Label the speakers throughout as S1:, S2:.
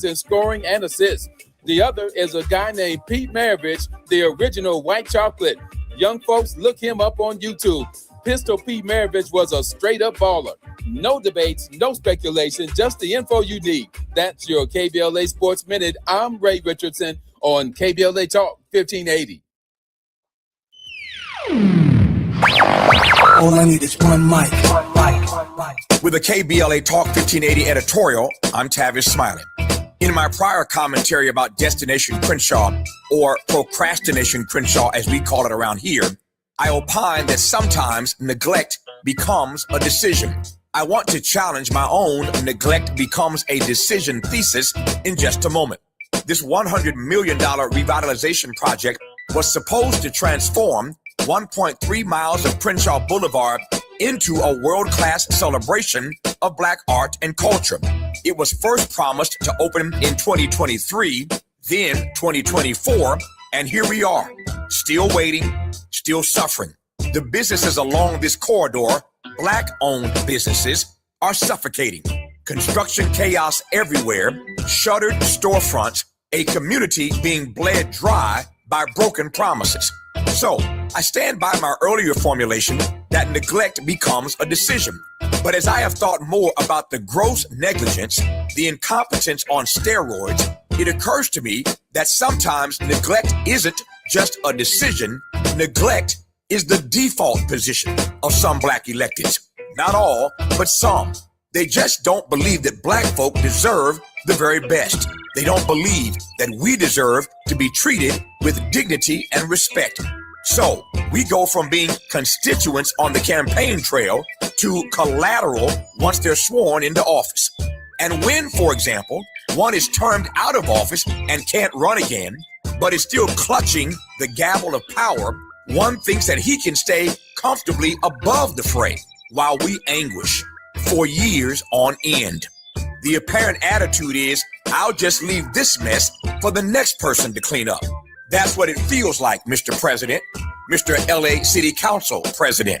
S1: In scoring and assists. The other is a guy named Pete Maravich, the original white chocolate. Young folks, look him up on YouTube. Pistol Pete Maravich was a straight-up baller. No debates, no speculation, just the info you need. That's your KBLA Sports Minute. I'm Ray Richardson on KBLA Talk 1580.
S2: All I need is one mic.
S3: With a KBLA Talk 1580 editorial, I'm Tavis Smiley. In my prior commentary about Destination Crenshaw, or Procrastination Crenshaw as we call it around here, I opine that sometimes neglect becomes a decision. I want to challenge my own neglect becomes a decision thesis in just a moment. This $100 million revitalization project was supposed to transform 1.3 miles of Crenshaw Boulevard into a world-class celebration of Black art and culture. It was first promised to open in 2023, then 2024, and here we are, still waiting, still suffering. The businesses along this corridor, Black-owned businesses, are suffocating. Construction chaos everywhere, shuttered storefronts, a community being bled dry by broken promises. So, I stand by my earlier formulation that neglect becomes a decision. But as I have thought more about the gross negligence, the incompetence on steroids, it occurs to me that sometimes neglect isn't just a decision. Neglect is the default position of some Black electeds. Not all, but some. They just don't believe that Black folk deserve the very best. They don't believe that we deserve to be treated with dignity and respect. So we go from being constituents on the campaign trail to collateral once they're sworn into office. And when, for example, one is termed out of office and can't run again, but is still clutching the gavel of power, one thinks that he can stay comfortably above the fray while we anguish for years on end. The apparent attitude is, I'll just leave this mess for the next person to clean up. That's what it feels like, Mr. President, Mr. LA City Council President.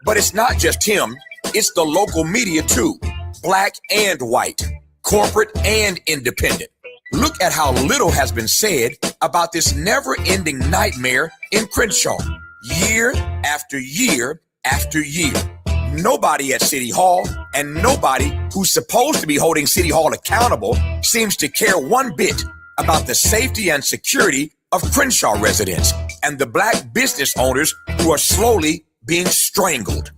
S3: But it's not just him, it's the local media too, Black and white, corporate and independent. Look at how little has been said about this never-ending nightmare in Crenshaw, year after year after year. Nobody at City Hall and nobody who's supposed to be holding City Hall accountable seems to care one bit about the safety and security of Crenshaw residents and the black business owners who are slowly being strangled.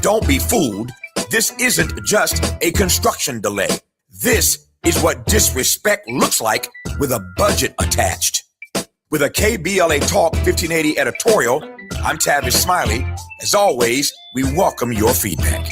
S3: Don't be fooled. This isn't just a construction delay. This is what disrespect looks like with a budget attached. With a KBLA Talk 1580 editorial, I'm Tavis Smiley. As always, we welcome your feedback.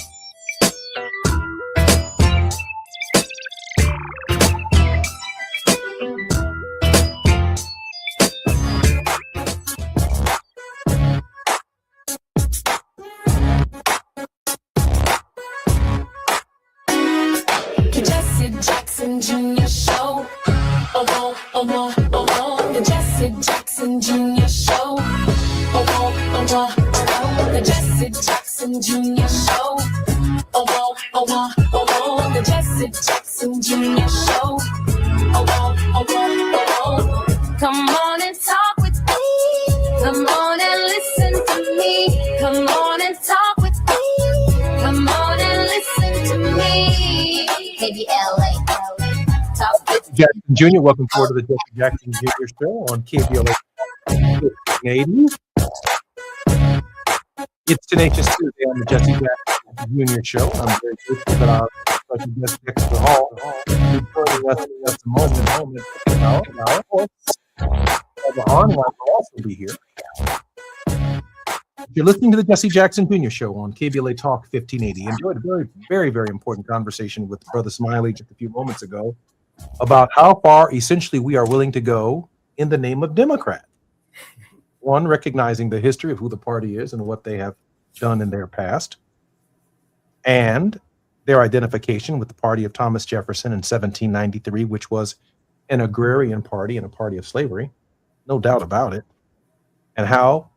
S2: Jackson Jr. Show. The Jesse Jackson Jr. Show. The Jesse Jackson Jr. Show. The Jesse Jackson Jr. Show. Come on and talk with me. Come on and listen to me. Come on and talk with me. Come on and listen to me. KBLA.
S4: Jackson Jr., welcome forward to the Jesse Jackson Jr. Show on KBLA 1580. It's Tenacious Tuesday on the Jesse Jackson Jr. Show. I'm very grateful that our special guest, Dexter Hall, is joining us in just a moment. Now, of course, the online will also be here. You're listening to the Jesse Jackson Jr. Show on KBLA Talk 1580. Enjoyed a very, very, very important conversation with Brother Smiley just a few moments ago about how far essentially we are willing to go in the name of Democrat. One, recognizing the history of who the party is and what they have done in their past, and their identification with the party of Thomas Jefferson in 1793, which was an agrarian party and a party of slavery, no doubt about it, and how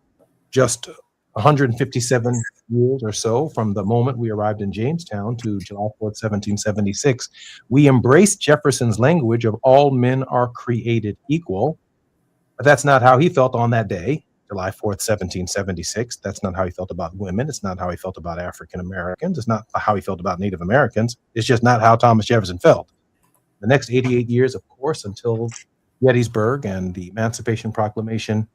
S4: just 157 years or so from the moment we arrived in Jamestown to July 4th, 1776, we embraced Jefferson's language of all men are created equal. But that's not how he felt on that day, July 4th, 1776. That's not how he felt about women. It's not how he felt about African Americans. It's not how he felt about Native Americans. It's just not how Thomas Jefferson felt. The next 88 years, of course, until Gettysburg and the Emancipation Proclamation,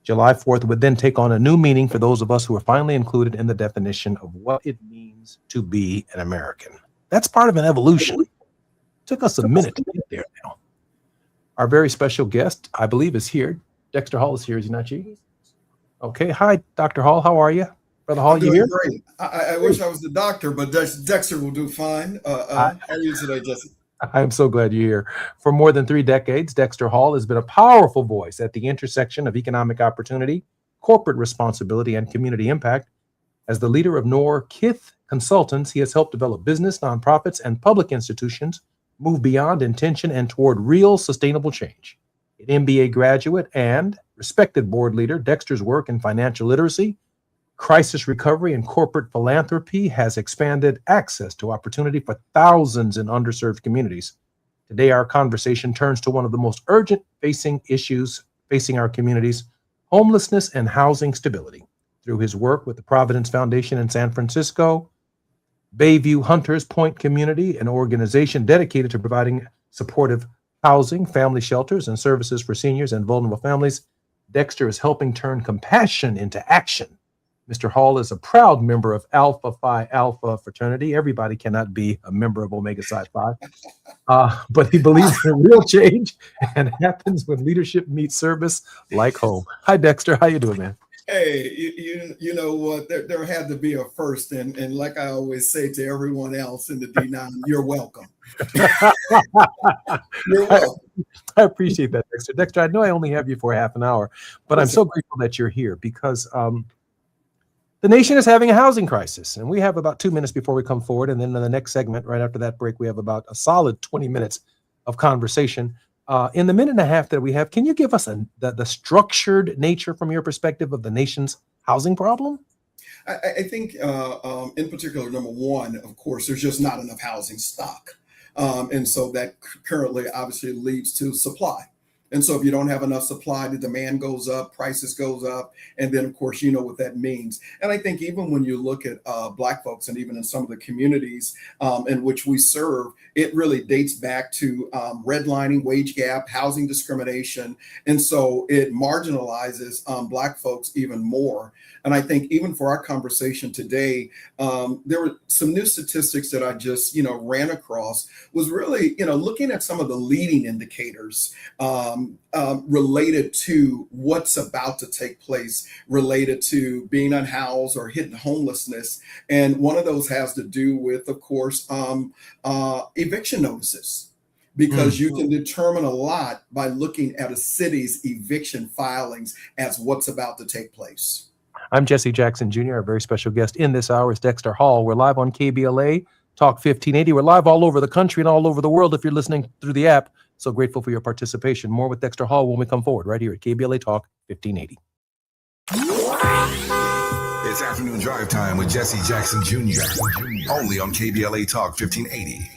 S4: July 4th would then take on a new meaning for those of us who are finally included in the definition of what it means to be an American. That's part of an evolution. It took us a minute to get there now. Our very special guest, I believe, is here. Dexter Hall is here, is he not, Chief? Okay. Hi, Dr. Hall. How are you? Brother Hall, you here?
S5: Great. I wish I was the doctor, but Dexter will do fine. How are you today, Jesse?
S4: I'm so glad you're here. For more than 3 decades, Dexter Hall has been a powerful voice at the intersection of economic opportunity, corporate responsibility, and community impact. As the leader of Norkith Consultants, he has helped develop business, nonprofits, and public institutions move beyond intention and toward real sustainable change. An MBA graduate and respected board leader, Dexter's work in financial literacy, crisis recovery, and corporate philanthropy has expanded access to opportunity for thousands in underserved communities. Today, our conversation turns to one of the most urgent issues facing our communities, homelessness and housing stability. Through his work with the Providence Foundation in San Francisco, Bayview Hunters Point Community, an organization dedicated to providing supportive housing, family shelters, and services for seniors and vulnerable families, Dexter is helping turn compassion into action. Mr. Hall is a proud member of Alpha Phi Alpha fraternity. Everybody cannot be a member of Omega Psi Phi, but he believes in real change and happens when leadership meets service like home. Hi, Dexter. How you doing, man?
S5: Hey, you know what? There had to be a first, and like I always say to everyone else in the D9, you're welcome. You're welcome.
S4: I appreciate that, Dexter. Dexter, I know I only have you for half an hour, but I'm so grateful that you're here because the nation is having a housing crisis, and we have about 2 minutes before we come forward. And then in the next segment, right after that break, we have about a solid 20 minutes of conversation. In the minute and a half that we have, can you give us the structured nature from your perspective of the nation's housing problem?
S5: I think in particular, number one, of course, there's just not enough housing stock. And so that currently obviously leads to supply. And so if you don't have enough supply, the demand goes up, prices goes up. And then, of course, you know what that means. And I think even when you look at Black folks and even in some of the communities in which we serve, it really dates back to redlining, wage gap, housing discrimination. And so it marginalizes Black folks even more. And I think even for our conversation today, there were some new statistics that I just, ran across, was really, looking at some of the leading indicators related to what's about to take place, related to being unhoused or hitting homelessness. And one of those has to do with, of course, eviction notices, because you can determine a lot by looking at a city's eviction filings as what's about to take place.
S4: I'm Jesse Jackson Jr. Our very special guest in this hour is Dexter Hall. We're live on KBLA Talk 1580. We're live all over the country and all over the world if you're listening through the app. So grateful for your participation. More with Dexter Hall when we come forward right here at KBLA Talk 1580.
S6: It's afternoon drive time with Jesse Jackson Jr. Only on KBLA Talk 1580.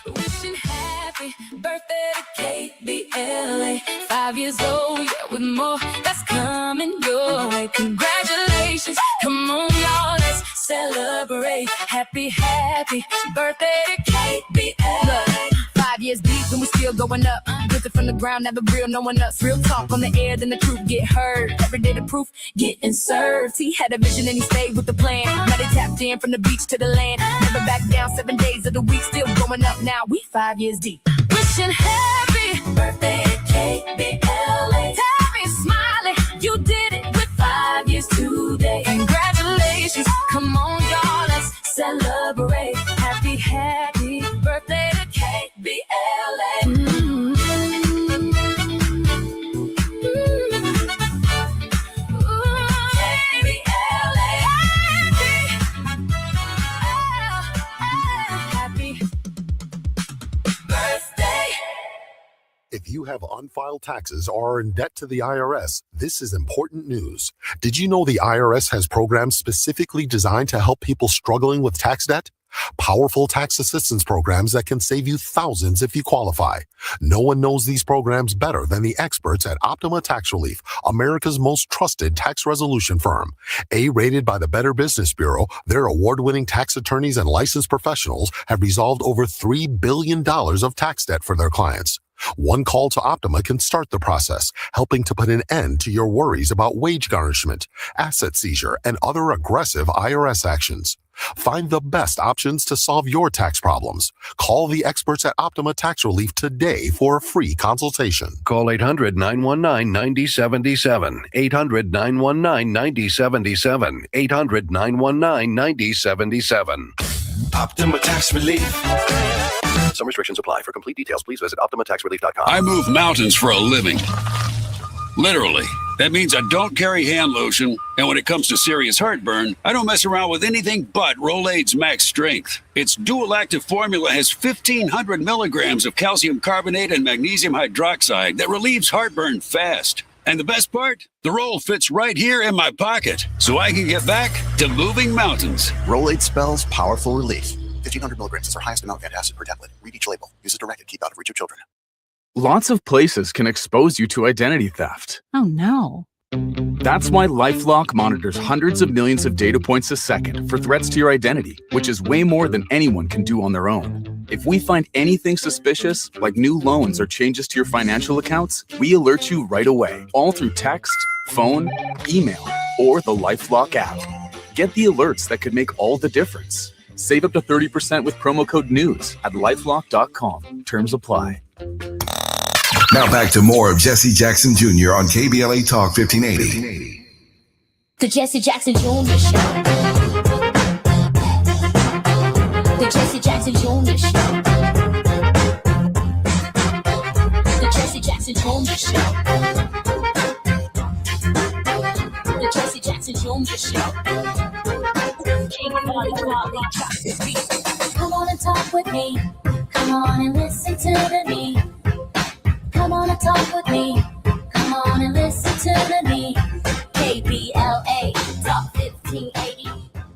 S2: Wishing happy birthday to KBLA. 5 years old, yeah, with more that's coming your way. Congratulations, come on, y'all, let's celebrate. Happy birthday to KBLA. Look, 5 years deep and we still going up. Built it from the ground, never real, no one else. Real talk on the air, then the truth get heard. Every day the proof getting served. He had a vision and he stayed with the plan. Now they tapped in from the beach to the land. Never back down, 7 days of the week, still going up now. We 5 years deep. Wishing happy birthday to KBLA. Happy smiling, you did it with 5 years today. Congratulations, come on y'all, let's celebrate. Happy birthday to KBLA.
S7: If you have unfiled taxes or are in debt to the IRS, this is important news. Did you know the IRS has programs specifically designed to help people struggling with tax debt? Powerful tax assistance programs that can save you thousands if you qualify. No one knows these programs better than the experts at Optima Tax Relief, America's most trusted tax resolution firm. A-rated by the Better Business Bureau, their award-winning tax attorneys and licensed professionals have resolved over $3 billion of tax debt for their clients. One call to Optima can start the process, helping to put an end to your worries about wage garnishment, asset seizure, and other aggressive IRS actions. Find the best options to solve your tax problems. Call the experts at Optima Tax Relief today for a free consultation.
S8: Call 800-919-9077. 800-919-9077. 800-919-9077.
S6: Optima Tax Relief.
S8: Some restrictions apply. For complete details, please visit OptimaTaxRelief.com.
S9: I move mountains for a living. Literally. That means I don't carry hand lotion, and when it comes to serious heartburn, I don't mess around with anything but Rolaids Max Strength. Its dual-active formula has 1,500 milligrams of calcium carbonate and magnesium hydroxide that relieves heartburn fast. And the best part? The roll fits right here in my pocket, so I can get back to moving mountains.
S10: Rolaids spells powerful relief. 1,500 milligrams is our highest amount of antacid per tablet. Read each label. Use as directed. Keep out of reach of children.
S11: Lots of places can expose you to identity theft.
S12: Oh no.
S11: That's why LifeLock monitors hundreds of millions of data points a second for threats to your identity, which is way more than anyone can do on their own. If we find anything suspicious, like new loans or changes to your financial accounts, we alert you right away, all through text, phone, email, or the LifeLock app. Get the alerts that could make all the difference. Save up to 30% with promo code NEWS at lifelock.com. Terms apply.
S6: Now back to more of Jesse Jackson Jr. on KBLA Talk 1580.
S2: The Jesse Jackson Jr. Show. The Jesse Jackson Jr. Show. The Jesse Jackson Jr. Show. The Jesse Jackson Jr. Show. Come on and talk with me. Come on and listen to me. Come on and talk with me. Come on and listen to me. KBLA Talk 1580.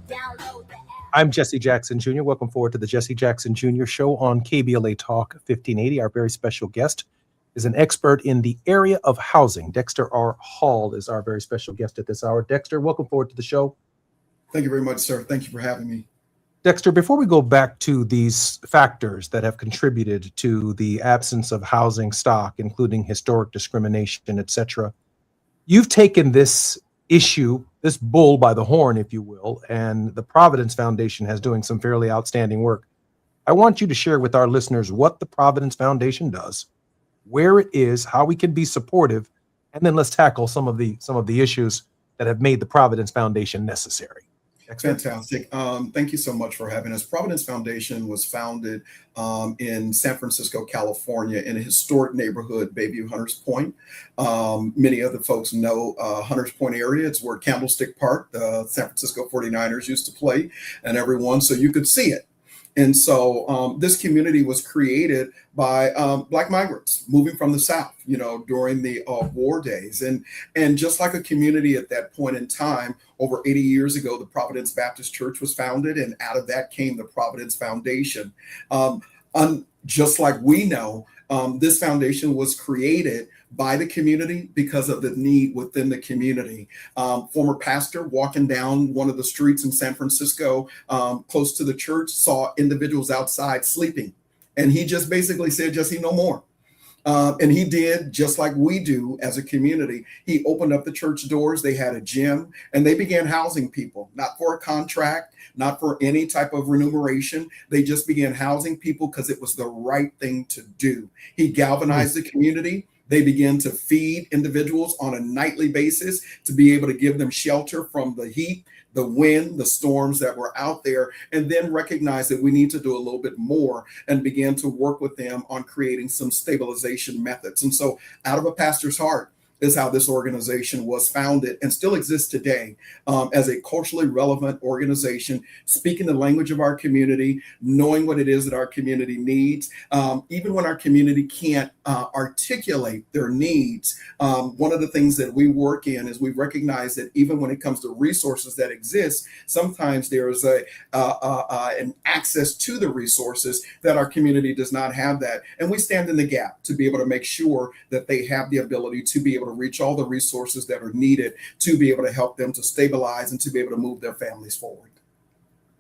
S2: Download the app.
S4: I'm Jesse Jackson Jr. Welcome forward to the Jesse Jackson Jr. Show on KBLA Talk 1580. Our very special guest is an expert in the area of housing. Dexter R. Hall is our very special guest at this hour. Dexter, welcome forward to the show.
S5: Thank you very much, sir. Thank you for having me.
S4: Dexter, before we go back to these factors that have contributed to the absence of housing stock, including historic discrimination, etc., you've taken this issue, this bull by the horn, if you will, and the Providence Foundation has doing some fairly outstanding work. I want you to share with our listeners what the Providence Foundation does, where it is, how we can be supportive, and then let's tackle some of the issues that have made the Providence Foundation necessary.
S5: Fantastic. Thank you so much for having us. Providence Foundation was founded in San Francisco, California, in a historic neighborhood, Bayview Hunters Point. Many other folks know Hunters Point area. It's where Candlestick Park, the San Francisco 49ers used to play, and everyone, so you could see it. And so this community was created by Black migrants moving from the South, during the war days. And just like a community at that point in time, over 80 years ago, the Providence Baptist Church was founded, and out of that came the Providence Foundation. Just like we know, this foundation was created by the community because of the need within the community. Former pastor walking down one of the streets in San Francisco, close to the church, saw individuals outside sleeping. And he just basically said, Jesse, no more. And he did just like we do as a community. He opened up the church doors. They had a gym, and they began housing people, not for a contract, not for any type of remuneration. They just began housing people because it was the right thing to do. He galvanized the community. They began to feed individuals on a nightly basis to be able to give them shelter from the heat, the wind, the storms that were out there, and then recognize that we need to do a little bit more and began to work with them on creating some stabilization methods. And so out of a pastor's heart is how this organization was founded and still exists today as a culturally relevant organization, speaking the language of our community, knowing what it is that our community needs. Even when our community can't articulate their needs, one of the things that we work in is we recognize that even when it comes to resources that exist, sometimes there is an access to the resources that our community does not have that. And we stand in the gap to be able to make sure that they have the ability to be able to reach all the resources that are needed to be able to help them to stabilize and to be able to move their families forward.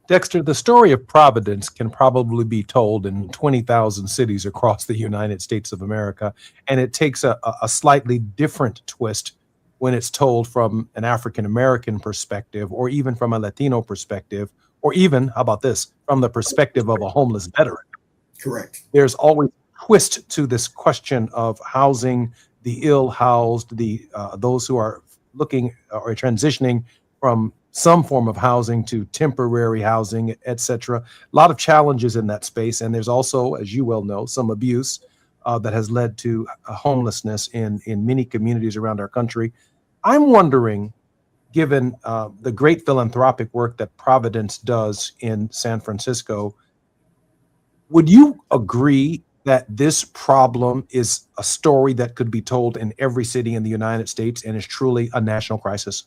S4: Dexter, the story of Providence can probably be told in 20,000 cities across the United States of America, and it takes a slightly different twist when it's told from an African-American perspective, or even from a Latino perspective, or even, how about this, from the perspective of a homeless veteran.
S5: Correct.
S4: There's always a twist to this question of housing the ill-housed, those who are looking or transitioning from some form of housing to temporary housing, etc. A lot of challenges in that space. And there's also, as you well know, some abuse that has led to homelessness in many communities around our country. I'm wondering, given the great philanthropic work that Providence does in San Francisco, would you agree that this problem is a story that could be told in every city in the United States and is truly a national crisis?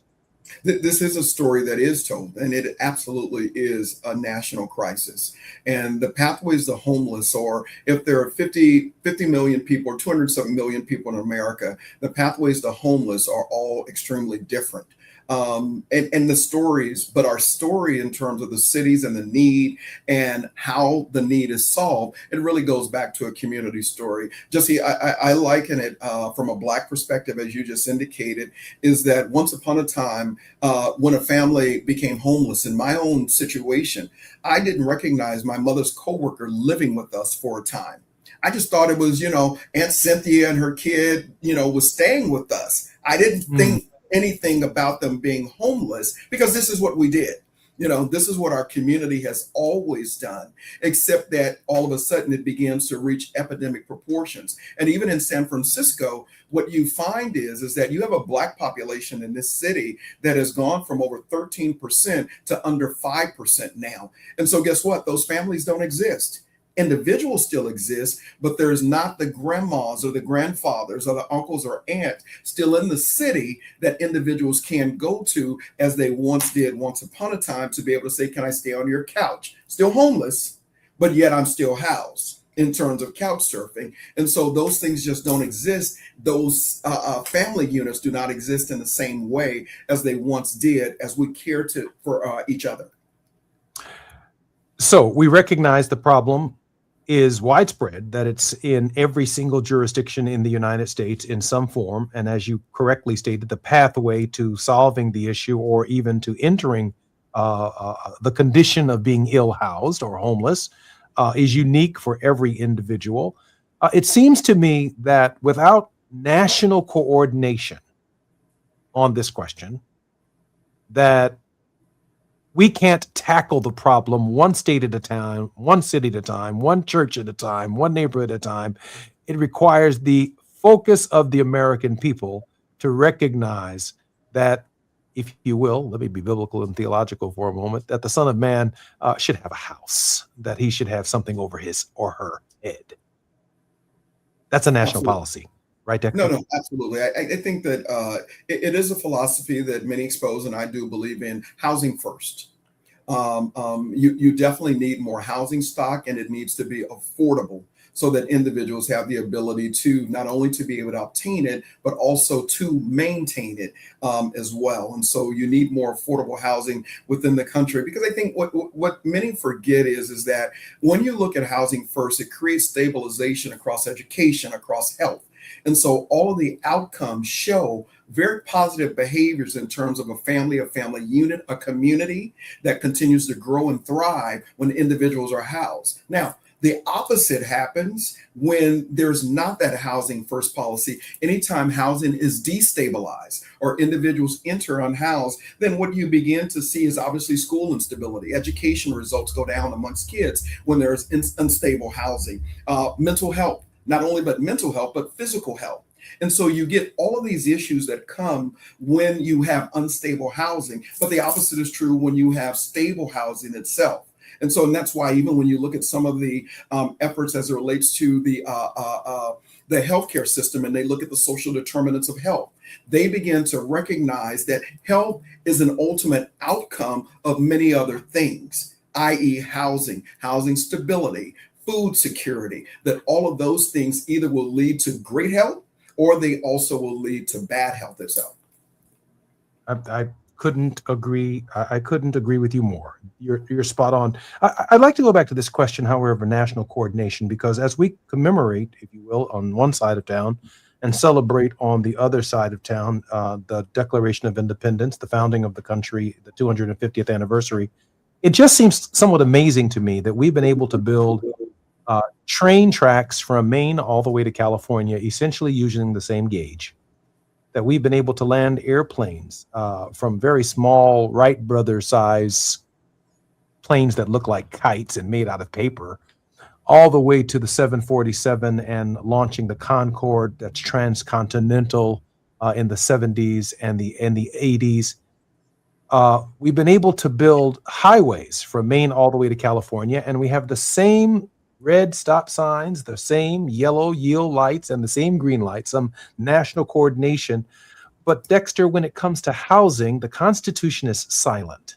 S5: This is a story that is told, and it absolutely is a national crisis. And the pathways to homeless, or if there are 50 million people or 207 million people in America, the pathways to homeless are all extremely different. And the stories, but our story in terms of the cities and the need and how the need is solved, it really goes back to a community story. Jesse, I liken it from a Black perspective, as you just indicated, is that once upon a time, when a family became homeless, in my own situation, I didn't recognize my mother's coworker living with us for a time. I just thought it was, Aunt Cynthia and her kid, was staying with us. I didn't think anything about them being homeless, because this is what we did. This is what our community has always done, except that all of a sudden it begins to reach epidemic proportions. And even in San Francisco, what you find is that you have a Black population in this city that has gone from over 13% to under 5% now. And so guess what? Those families don't exist. Individuals still exist, but there's not the grandmas or the grandfathers or the uncles or aunts still in the city that individuals can go to as they once did once upon a time to be able to say, can I stay on your couch? Still homeless, but yet I'm still housed in terms of couch surfing. And so those things just don't exist. Those family units do not exist in the same way as they once did as we care for each other.
S4: So we recognize the problem is widespread, that it's in every single jurisdiction in the United States in some form. And as you correctly stated, the pathway to solving the issue or even to entering the condition of being ill-housed or homeless is unique for every individual. It seems to me that without national coordination on this question, that we can't tackle the problem one state at a time, one city at a time, one church at a time, one neighborhood at a time. It requires the focus of the American people to recognize that, if you will, let me be biblical and theological for a moment, that the Son of Man should have a house, that he should have something over his or her head. That's a national policy, right, Dexter?
S5: No, absolutely. I think that it is a philosophy that many expose, and I do believe in housing first. You definitely need more housing stock, and it needs to be affordable so that individuals have the ability to not only to be able to obtain it, but also to maintain it as well. And so you need more affordable housing within the country, because I think what many forget is that when you look at housing first, it creates stabilization across education, across health. And so all of the outcomes show very positive behaviors in terms of a family unit, a community that continues to grow and thrive when individuals are housed. Now, the opposite happens when there's not that housing first policy. Anytime housing is destabilized or individuals enter unhoused, then what you begin to see is obviously school instability. Education results go down amongst kids when there's unstable housing. Mental health, not only but mental health, but physical health. And so you get all of these issues that come when you have unstable housing, but the opposite is true when you have stable housing itself. And so, and that's why even when you look at some of the efforts as it relates to the healthcare system, and they look at the social determinants of health, they begin to recognize that health is an ultimate outcome of many other things, i.e. housing stability, food security, that all of those things either will lead to great health or they also will lead to bad health itself.
S4: I couldn't agree. I couldn't agree with you more. You're spot on. I'd like to go back to this question, however, of national coordination, because as we commemorate, if you will, on one side of town and celebrate on the other side of town, the Declaration of Independence, the founding of the country, the 250th anniversary, it just seems somewhat amazing to me that we've been able to build train tracks from Maine all the way to California, essentially using the same gauge, that we've been able to land airplanes from very small Wright Brothers size planes that look like kites and made out of paper, all the way to the 747 and launching the Concorde that's transcontinental in the 70s and the 80s. We've been able to build highways from Maine all the way to California, and we have the same red stop signs, the same yellow yield lights, and the same green lights, some national coordination. But Dexter, when it comes to housing, the Constitution is silent,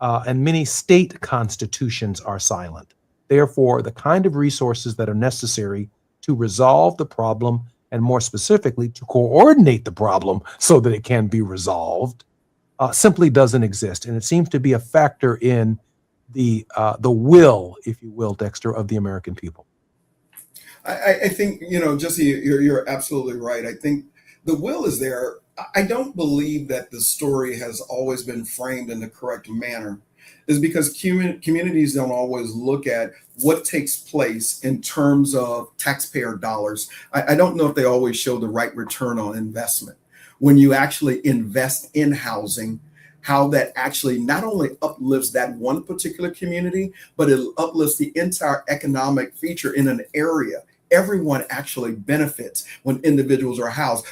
S4: and many state constitutions are silent. Therefore, the kind of resources that are necessary to resolve the problem, and more specifically, to coordinate the problem so that it can be resolved, simply doesn't exist. And it seems to be a factor in the will, if you will, Dexter, of the American people.
S5: I think, Jesse, you're absolutely right. I think the will is there. I don't believe that the story has always been framed in the correct manner, is because communities don't always look at what takes place in terms of taxpayer dollars. I don't know if they always show the right return on investment. When you actually invest in housing, how that actually not only uplifts that one particular community, but it uplifts the entire economic feature in an area. Everyone actually benefits when individuals are housed,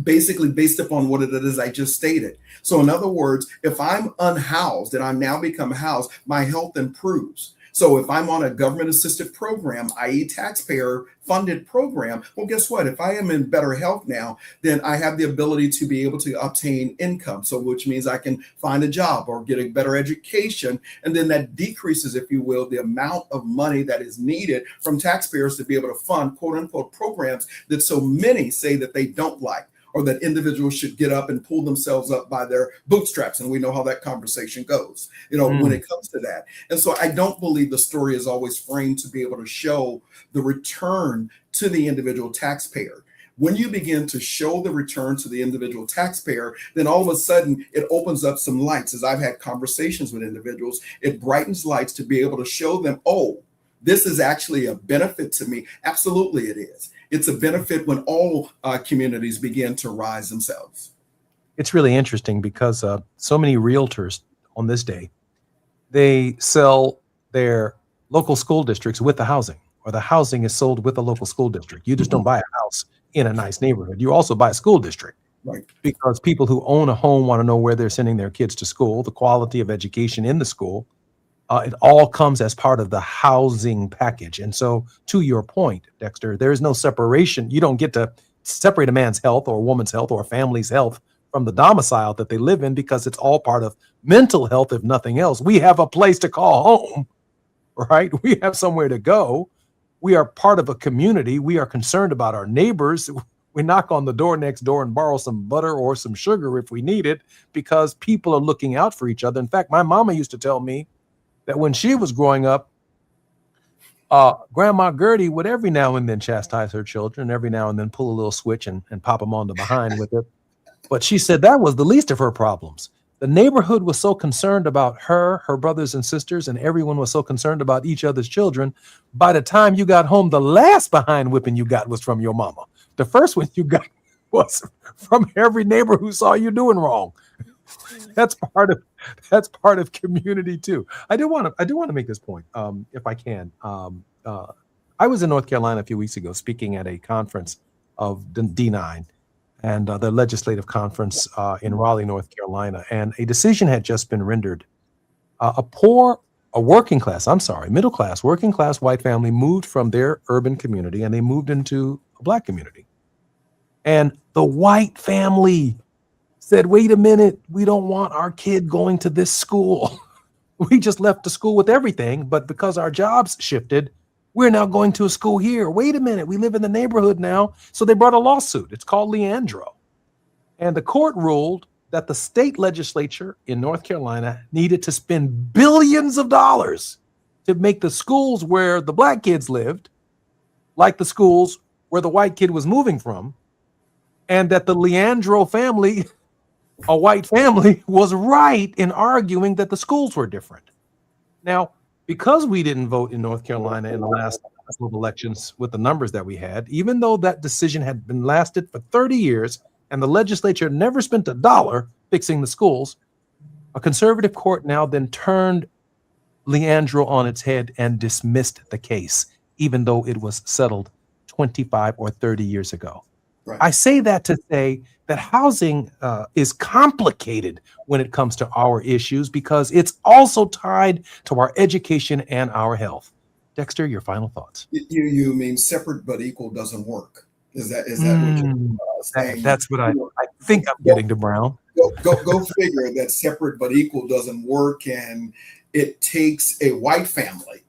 S5: basically based upon what it is I just stated. So in other words, if I'm unhoused and I now become housed, my health improves. So if I'm on a government assisted program, i.e. taxpayer funded program, well, guess what? If I am in better health now, then I have the ability to be able to obtain income. So which means I can find a job or get a better education. And then that decreases, if you will, the amount of money that is needed from taxpayers to be able to fund quote unquote programs that so many say that they don't like, or that individuals should get up and pull themselves up by their bootstraps. And we know how that conversation goes, when it comes to that. And so I don't believe the story is always framed to be able to show the return to the individual taxpayer. When you begin to show the return to the individual taxpayer, then all of a sudden it opens up some lights. As I've had conversations with individuals, it brightens lights to be able to show them, oh, this is actually a benefit to me. Absolutely it is. It's a benefit when all communities begin to rise themselves.
S4: It's really interesting because so many realtors on this day, they sell their local school districts with the housing, or the housing is sold with the local school district. You just don't buy a house in a nice neighborhood. You also buy a school district.
S5: Right.
S4: Because people who own a home want to know where they're sending their kids to school, the quality of education in the school. It all comes as part of the housing package. And so to your point, Dexter, there is no separation. You don't get to separate a man's health or a woman's health or a family's health from the domicile that they live in, because it's all part of mental health, if nothing else. We have a place to call home, right? We have somewhere to go. We are part of a community. We are concerned about our neighbors. We knock on the door next door and borrow some butter or some sugar if we need it, because people are looking out for each other. In fact, my mama used to tell me that when she was growing up, Grandma Gertie would every now and then chastise her children, every now and then pull a little switch and pop them on the behind with it. But she said that was the least of her problems. The neighborhood was so concerned about her brothers and sisters, and everyone was so concerned about each other's children. By the time you got home, the last behind whipping you got was from your mama. The first one you got was from every neighbor who saw you doing wrong. That's part of community too. I do want to make this point, if I can. I was in North Carolina a few weeks ago speaking at a conference of D9 and the legislative conference in Raleigh, North Carolina, and a decision had just been rendered. Middle class, working class white family moved from their urban community and they moved into a black community. And the white family said, wait a minute, we don't want our kid going to this school. We just left the school with everything, but because our jobs shifted, we're now going to a school here. Wait a minute, we live in the neighborhood now. So they brought a lawsuit. It's called Leandro. And the court ruled that the state legislature in North Carolina needed to spend billions of dollars to make the schools where the black kids lived like the schools where the white kid was moving from, and that the Leandro family, a white family, was right in arguing that the schools were different. Now, because we didn't vote in North Carolina in the last couple of elections with the numbers that we had, even though that decision had been lasted for 30 years and the legislature never spent a dollar fixing the schools, a conservative court now then turned Leandro on its head and dismissed the case, even though it was settled 25 or 30 years ago.
S5: Right.
S4: I say that to say that housing is complicated when it comes to our issues, because it's also tied to our education and our health. Dexter, your final thoughts.
S5: You mean separate but equal doesn't work? Is that what you're saying?
S4: That's what I think I'm getting to, Brown.
S5: Go figure that separate but equal doesn't work, and it takes a white family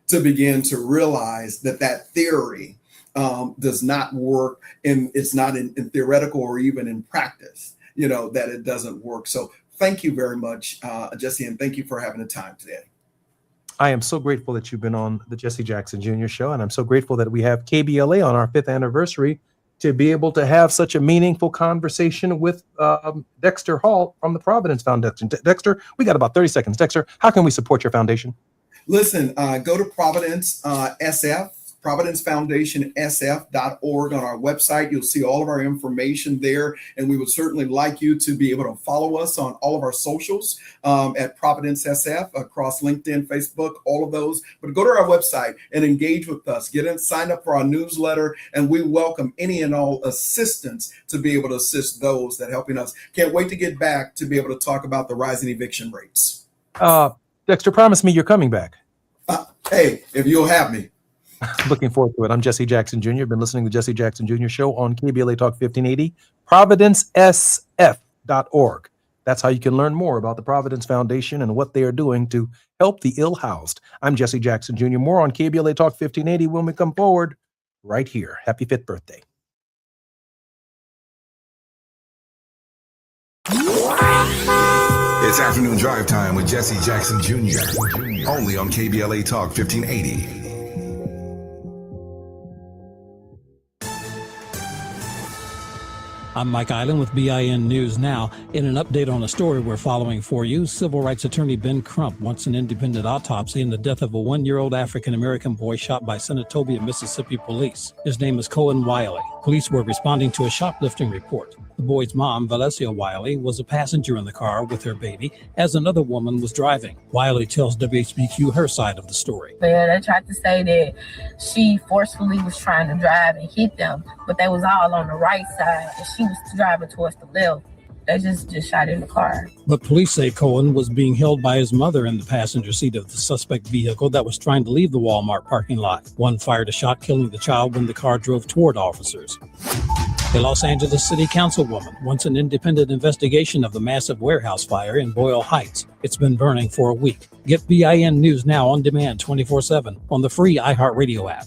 S5: to begin to realize that theory does not work, and it's not in theoretical or even in practice, that it doesn't work. So thank you very much, Jesse, and thank you for having the time today.
S4: I am so grateful that you've been on the Jesse Jackson Jr. Show, and I'm so grateful that we have KBLA on our 5th anniversary to be able to have such a meaningful conversation with Dexter Hall from the Providence Foundation. Dexter, we got about 30 seconds. Dexter, how can we support your foundation?
S5: Listen, go to Providence SF, providencefoundationsf.org on our website. You'll see all of our information there, and we would certainly like you to be able to follow us on all of our socials at Providence SF across LinkedIn, Facebook, all of those. But go to our website and engage with us. Get in, sign up for our newsletter, and we welcome any and all assistance to be able to assist those that are helping us. Can't wait to get back to be able to talk about the rising eviction rates.
S4: Dexter, promise me you're coming back
S5: Hey, if you'll have me.
S4: Looking forward to it. I'm Jesse Jackson Jr. Been listening to Jesse Jackson Jr. show on KBLA Talk 1580, providencesf.org. That's how you can learn more about the Providence Foundation and what they are doing to help the ill-housed. I'm Jesse Jackson Jr. More on KBLA Talk 1580 when we come forward right here. Happy 5th birthday.
S6: It's afternoon drive time with Jesse Jackson Jr. Only on KBLA Talk 1580.
S12: I'm Mike Island with BIN News Now. In an update on a story we're following for you, civil rights attorney Ben Crump wants an independent autopsy in the death of a 1-year-old African-American boy shot by Senatobia, Mississippi police. His name is Cohen Wiley. Police were responding to a shoplifting report. The boy's mom, Valencia Wiley, was a passenger in the car with her baby as another woman was driving. Wiley tells WHBQ her side of the story.
S13: They tried to say that she forcefully was trying to drive and hit them, but they was all on the right side and she was driving towards the left. They just shot in the car.
S12: But police say Cohen was being held by his mother in the passenger seat of the suspect vehicle that was trying to leave the Walmart parking lot. One fired a shot, killing the child when the car drove toward officers. A Los Angeles City Councilwoman wants an independent investigation of the massive warehouse fire in Boyle Heights. It's been burning for a week. Get BIN News Now on demand 24/7 on the free iHeartRadio app.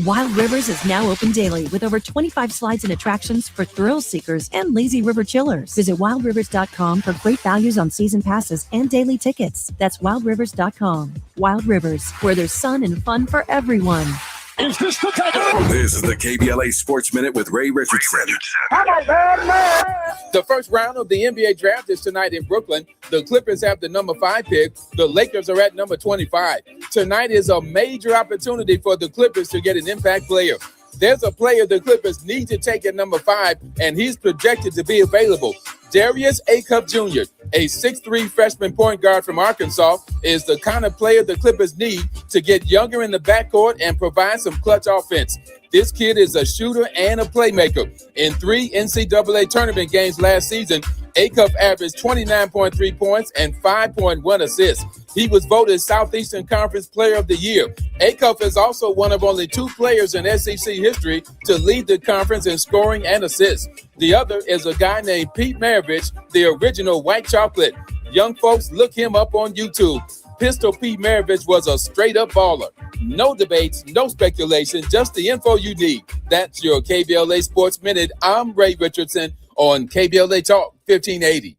S14: Wild Rivers is now open daily with over 25 slides and attractions for thrill seekers and lazy river chillers. Visit wildrivers.com for great values on season passes and daily tickets. That's wildrivers.com. Wild Rivers, where there's sun and fun for everyone.
S6: This is the KBLA Sports Minute with Ray Richardson.
S1: The first round of the NBA draft is tonight in Brooklyn. The Clippers have the number 5 pick. The Lakers are at number 25. Tonight is a major opportunity for the Clippers to get an impact player. There's a player the Clippers need to take at number 5, and he's projected to be available. Darius Acuff Jr., a 6'3" freshman point guard from Arkansas, is the kind of player the Clippers need to get younger in the backcourt and provide some clutch offense. This kid is a shooter and a playmaker. In 3 NCAA tournament games last season, Acuff averaged 29.3 points and 5.1 assists. He was voted Southeastern Conference Player of the Year. Acuff is also one of only 2 players in SEC history to lead the conference in scoring and assists. The other is a guy named Pete Maravich, the original White Chocolate. Young folks, look him up on YouTube. Pistol Pete Maravich was a straight-up baller. No debates, no speculation, just the info you need. That's your KBLA Sports Minute. I'm Ray Richardson on KBLA Talk 1580.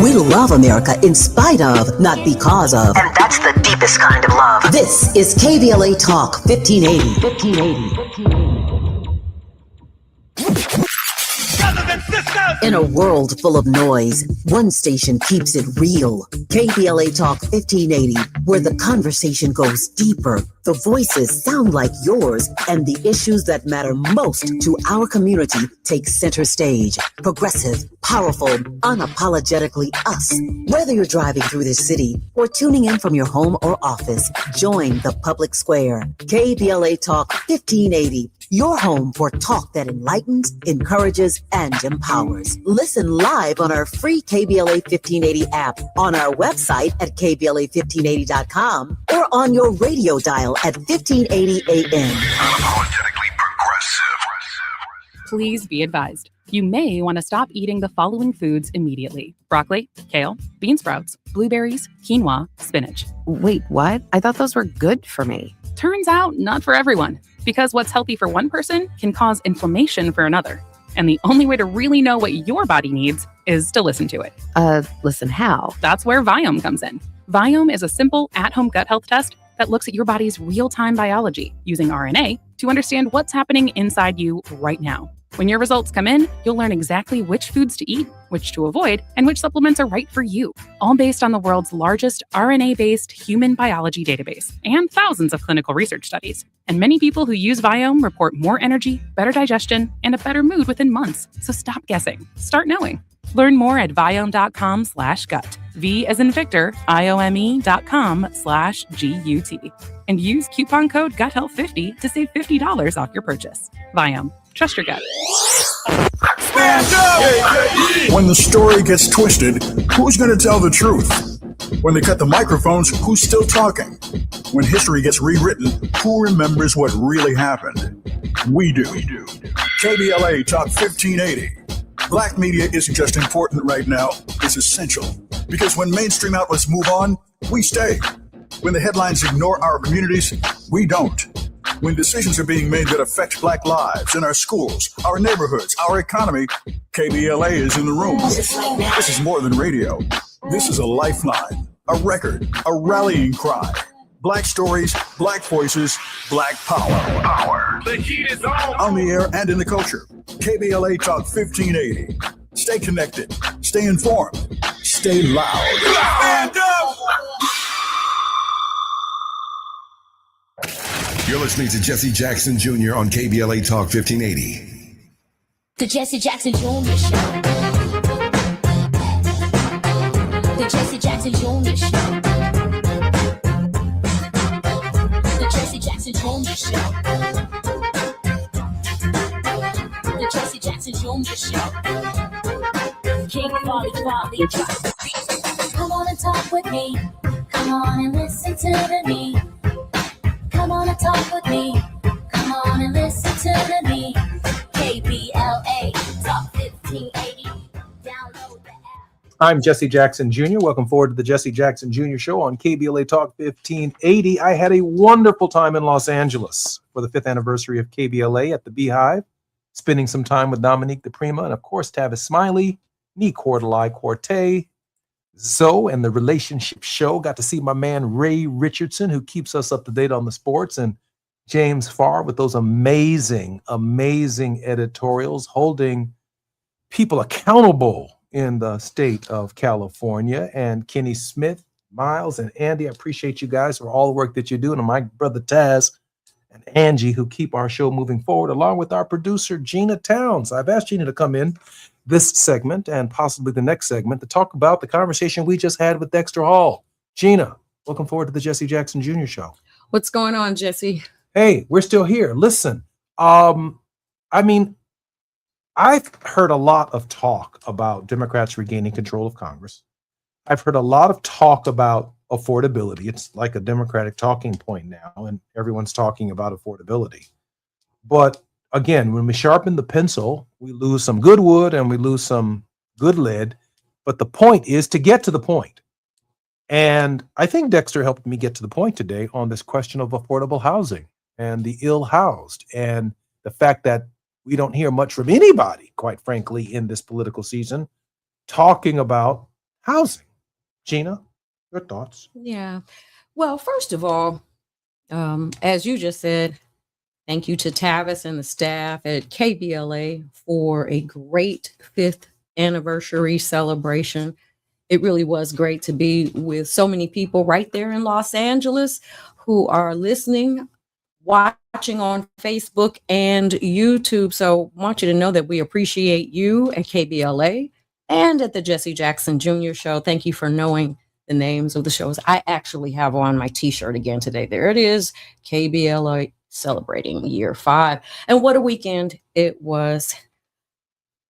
S15: We love America in spite of, not because of. And that's the deepest kind of love. This is KBLA Talk 1580. In a world full of noise, one station keeps it real. KBLA Talk 1580, where the conversation goes deeper, the voices sound like yours, and the issues that matter most to our community take center stage. Progressive, powerful, unapologetically us. Whether you're driving through this city or tuning in from your home or office, join the public square. KBLA Talk 1580. Your home for talk that enlightens, encourages, and empowers. Listen live on our free KBLA 1580 app, on our website at KBLA1580.com, or on your radio dial at 1580 AM.
S6: Unapologetically progressive.
S16: Please be advised. You may want to stop eating the following foods immediately: broccoli, kale, bean sprouts, blueberries, quinoa, spinach.
S17: Wait, what? I thought those were good for me.
S16: Turns out, not for everyone. Because what's healthy for one person can cause inflammation for another. And the only way to really know what your body needs is to listen to it.
S17: Listen how?
S16: That's where Viome comes in. Viome is a simple at-home gut health test that looks at your body's real-time biology using RNA to understand what's happening inside you right now. When your results come in, you'll learn exactly which foods to eat, which to avoid, and which supplements are right for you, all based on the world's largest RNA-based human biology database and thousands of clinical research studies. And many people who use Viome report more energy, better digestion, and a better mood within months. So stop guessing. Start knowing. Learn more at Viome.com/gut. V as in Victor, IOME.com/GUT. And use coupon code GUTHEALTH50 to save $50 off your purchase. Viome. Trust your gut.
S18: When the story gets twisted, who's going to tell the truth? When they cut the microphones, who's still talking? When history gets rewritten, who remembers what really happened? We do. KBLA Talk 1580. Black media isn't just important right now, it's essential. Because when mainstream outlets move on, we stay. When the headlines ignore our communities, we don't. When decisions are being made that affect Black lives in our schools, our neighborhoods, our economy, KBLA is in the room. This is more than radio. This is a lifeline, a record, a rallying cry. Black stories, Black voices, Black power.
S6: The heat is on
S18: the air and in the culture. KBLA Talk 1580. Stay connected. Stay informed. Stay loud.
S6: Stand up! You're listening to Jesse Jackson Jr. on KBLA Talk 1580.
S2: The Jesse Jackson Jr. Show. The Jesse Jackson Jr. Show. The Jesse Jackson Jr. Show. The Jesse Jackson Jr. Show. King Quality. Come on and talk with me. Come on and listen to me. Come on and talk with me. Come on and listen to me. KBLA Talk 1580. Download the app.
S4: I'm Jesse Jackson Jr. Welcome forward to the Jesse Jackson Jr. Show on KBLA Talk 1580. I had a wonderful time in Los Angeles for the 5th anniversary of KBLA at the Beehive, spending some time with Dominique DePrima and, of course, Tavis Smiley, Nee Cordelai Corte, Zoe, and the Relationship Show. Got to see my man Ray Richardson, who keeps us up to date on the sports, and James Farr with those amazing editorials holding people accountable in the state of California. And Kenny Smith, Miles, and Andy, I appreciate you guys for all the work that you do. And my brother Taz and Angie, who keep our show moving forward, along with our producer, Gina Towns. I've asked Gina to come in this segment and possibly the next segment to talk about the conversation we just had with Dexter Hall. Gina, welcome forward to the Jesse Jackson Jr. Show.
S19: What's going on, Jesse?
S4: Hey, we're still here. Listen, I've heard a lot of talk about Democrats regaining control of Congress. I've heard a lot of talk about affordability. It's like a Democratic talking point now, and everyone's talking about affordability. But again, when we sharpen the pencil, we lose some good wood and we lose some good lead. But the point is to get to the point. And I think Dexter helped me get to the point today on this question of affordable housing and the ill-housed, and the fact that we don't hear much from anybody, quite frankly, in this political season, talking about housing. Gina, your thoughts?
S19: Yeah. Well, first of all, as you just said, thank you to Tavis and the staff at KBLA for a great 5th anniversary celebration. It really was great to be with so many people right there in Los Angeles who are listening, watching on Facebook and YouTube. So I want you to know that we appreciate you at KBLA and at the Jesse Jackson Jr. Show. Thank you for knowing the names of the shows. I actually have on my t-shirt again today. There it is, KBLA celebrating year 5. And what a weekend it was.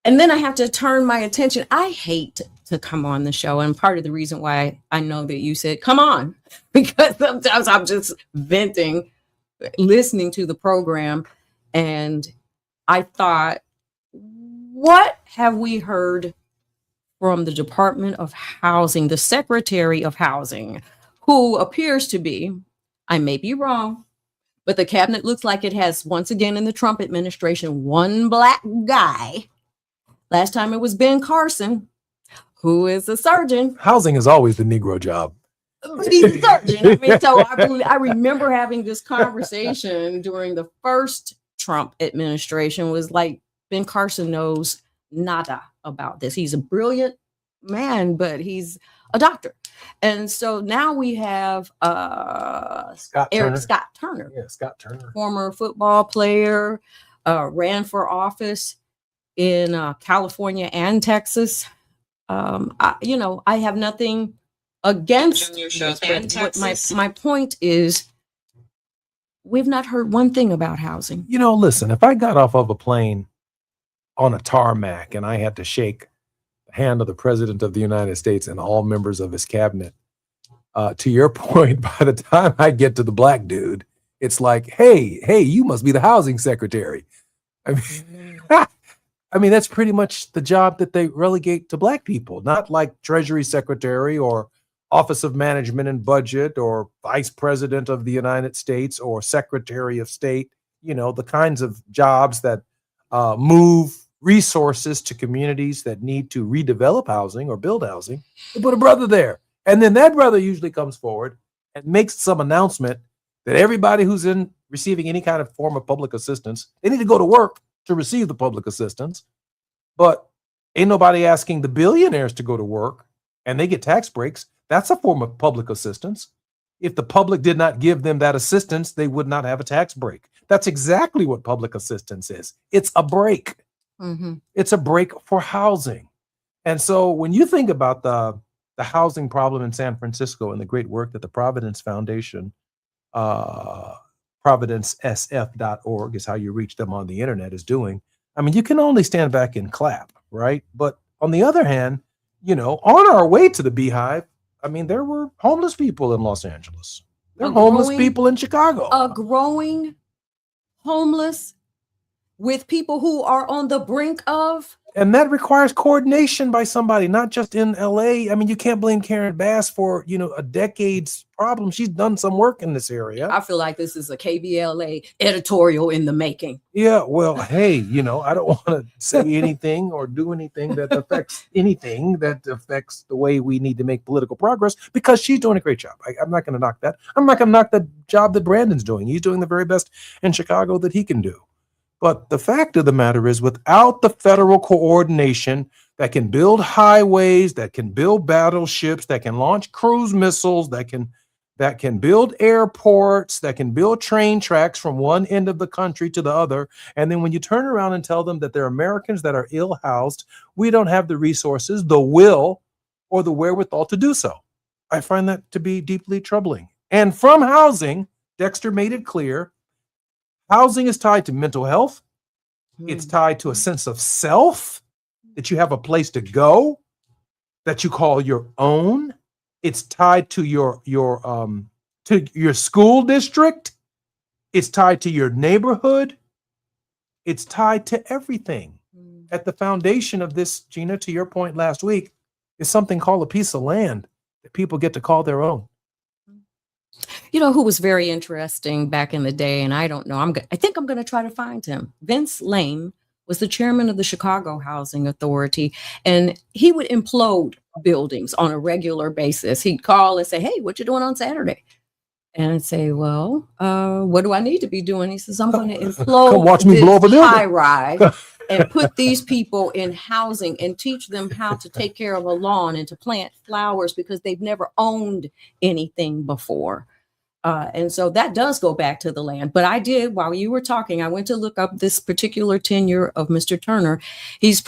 S19: And then I have to turn my attention. I hate to come on the show. And part of the reason why I know that you said, come on, because sometimes I'm just venting, listening to the program. And I thought, what have we heard from the Department of Housing, the Secretary of Housing, who appears to be, I may be wrong, but the cabinet looks like it has, once again in the Trump administration, one black guy. Last time it was Ben Carson, who is a surgeon.
S4: Housing is always the Negro job.
S19: But he's a surgeon. I mean, so I remember having this conversation during the first Trump administration, was like, Ben Carson knows nada about this. He's a brilliant man, but he's a doctor. And so now we have Scott Turner.
S4: Yeah, Scott Turner.
S19: Former football player, ran for office in California and Texas. I have nothing against this, but my point is, we've not heard one thing about housing.
S4: Listen, if I got off of a plane on a tarmac and I had to shake the hand of the President of the United States and all members of his cabinet, to your point, by the time I get to the black dude, it's like, hey, you must be the housing secretary. I mean, I mean, that's pretty much the job that they relegate to black people, not like Treasury Secretary or Office of Management and Budget or Vice President of the United States or Secretary of State, the kinds of jobs that move resources to communities that need to redevelop housing or build housing. They put a brother there. And then that brother usually comes forward and makes some announcement that everybody who's in receiving any kind of form of public assistance, they need to go to work to receive the public assistance. But ain't nobody asking the billionaires to go to work and they get tax breaks. That's a form of public assistance. If the public did not give them that assistance, they would not have a tax break. That's exactly what public assistance is. It's a break. It's a break for housing. And so when you think about the housing problem in San Francisco and the great work that the Providence Foundation, providencesf.org is how you reach them on the internet, is doing, I mean, you can only stand back and clap, right? But on the other hand, on our way to the Beehive, I mean, there were homeless people in Los Angeles. There were homeless people in Chicago.
S19: A growing homeless with people who are on the brink of.
S4: And that requires coordination by somebody, not just in LA. I mean, you can't blame Karen Bass for, a decade's problem. She's done some work in this area.
S19: I feel like this is a KBLA editorial in the making.
S4: Yeah, well, hey, I don't want to say anything or do anything that affects the way we need to make political progress, because she's doing a great job. I'm not going to knock that. I'm not going to knock the job that Brandon's doing. He's doing the very best in Chicago that he can do. But the fact of the matter is, without the federal coordination that can build highways, that can build battleships, that can launch cruise missiles, that can build airports, that can build train tracks from one end of the country to the other, and then when you turn around and tell them that they're Americans that are ill-housed, we don't have the resources, the will, or the wherewithal to do so. I find that to be deeply troubling. And from housing, Dexter made it clear, housing is tied to mental health. It's tied to a sense of self, that you have a place to go, that you call your own. It's tied to your school district. It's tied to your neighborhood. It's tied to everything. At the foundation of this, Gina, to your point last week, is something called a piece of land that people get to call their own.
S19: Who was very interesting back in the day, and I don't know, I think I'm going to try to find him. Vince Lane was the chairman of the Chicago Housing Authority, and he would implode buildings on a regular basis. He'd call and say, "Hey, what you doing on Saturday?" And I'd say, "Well, what do I need to be doing?" He says, "I'm going to implode
S4: Come watch me blow up a building.
S19: high rise and put these people in housing and teach them how to take care of a lawn and to plant flowers because they've never owned anything before." And so that does go back to the land. But I did, while you were talking, I went to look up this particular tenure of Mr. Turner. He's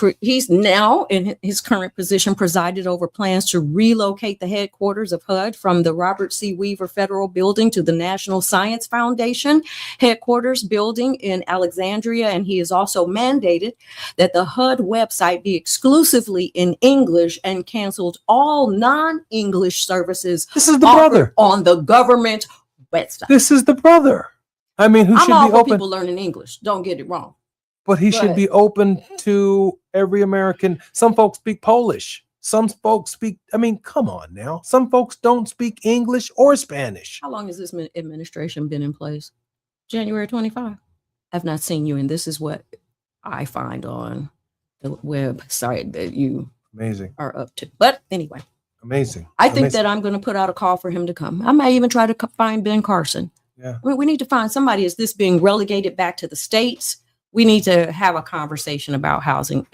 S19: now in his current position presided over plans to relocate the headquarters of HUD from the Robert C. Weaver Federal Building to the National Science Foundation headquarters building in Alexandria. And he has also mandated that the HUD website be exclusively in English and canceled all non-English services.
S4: This is the brother
S19: on the government website.
S4: This is the brother. I mean, who should
S19: I'm all
S4: be
S19: for
S4: open?
S19: people learning English. Don't get it wrong.
S4: But he should be open to every American. Some folks speak Polish. Some folks speak, I mean, come on now. Some folks don't speak English or Spanish.
S19: How long has this administration been in place? January 25. I've not seen you, and this is what I find on the website that you are up to. But anyway.
S4: Amazing.
S19: I think that I'm going to put out a call for him to come. I might even try to find Ben Carson.
S4: Yeah.
S19: We need to find somebody. Is this being relegated back to the states? We need to have a conversation about housing,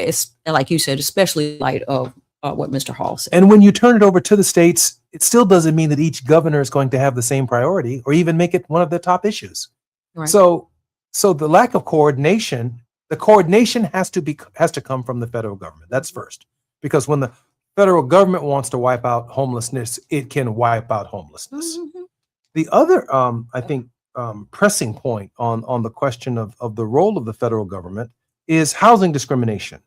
S19: like you said, especially in light of what Mr. Hall said.
S4: And when you turn it over to the states, it still doesn't mean that each governor is going to have the same priority or even make it one of the top issues.
S19: Right.
S4: So the lack of coordination, the coordination has to come from the federal government. That's first, because when the federal government wants to wipe out homelessness, it can wipe out homelessness. The other, I think, pressing point on the question of the role of the federal government is housing discrimination.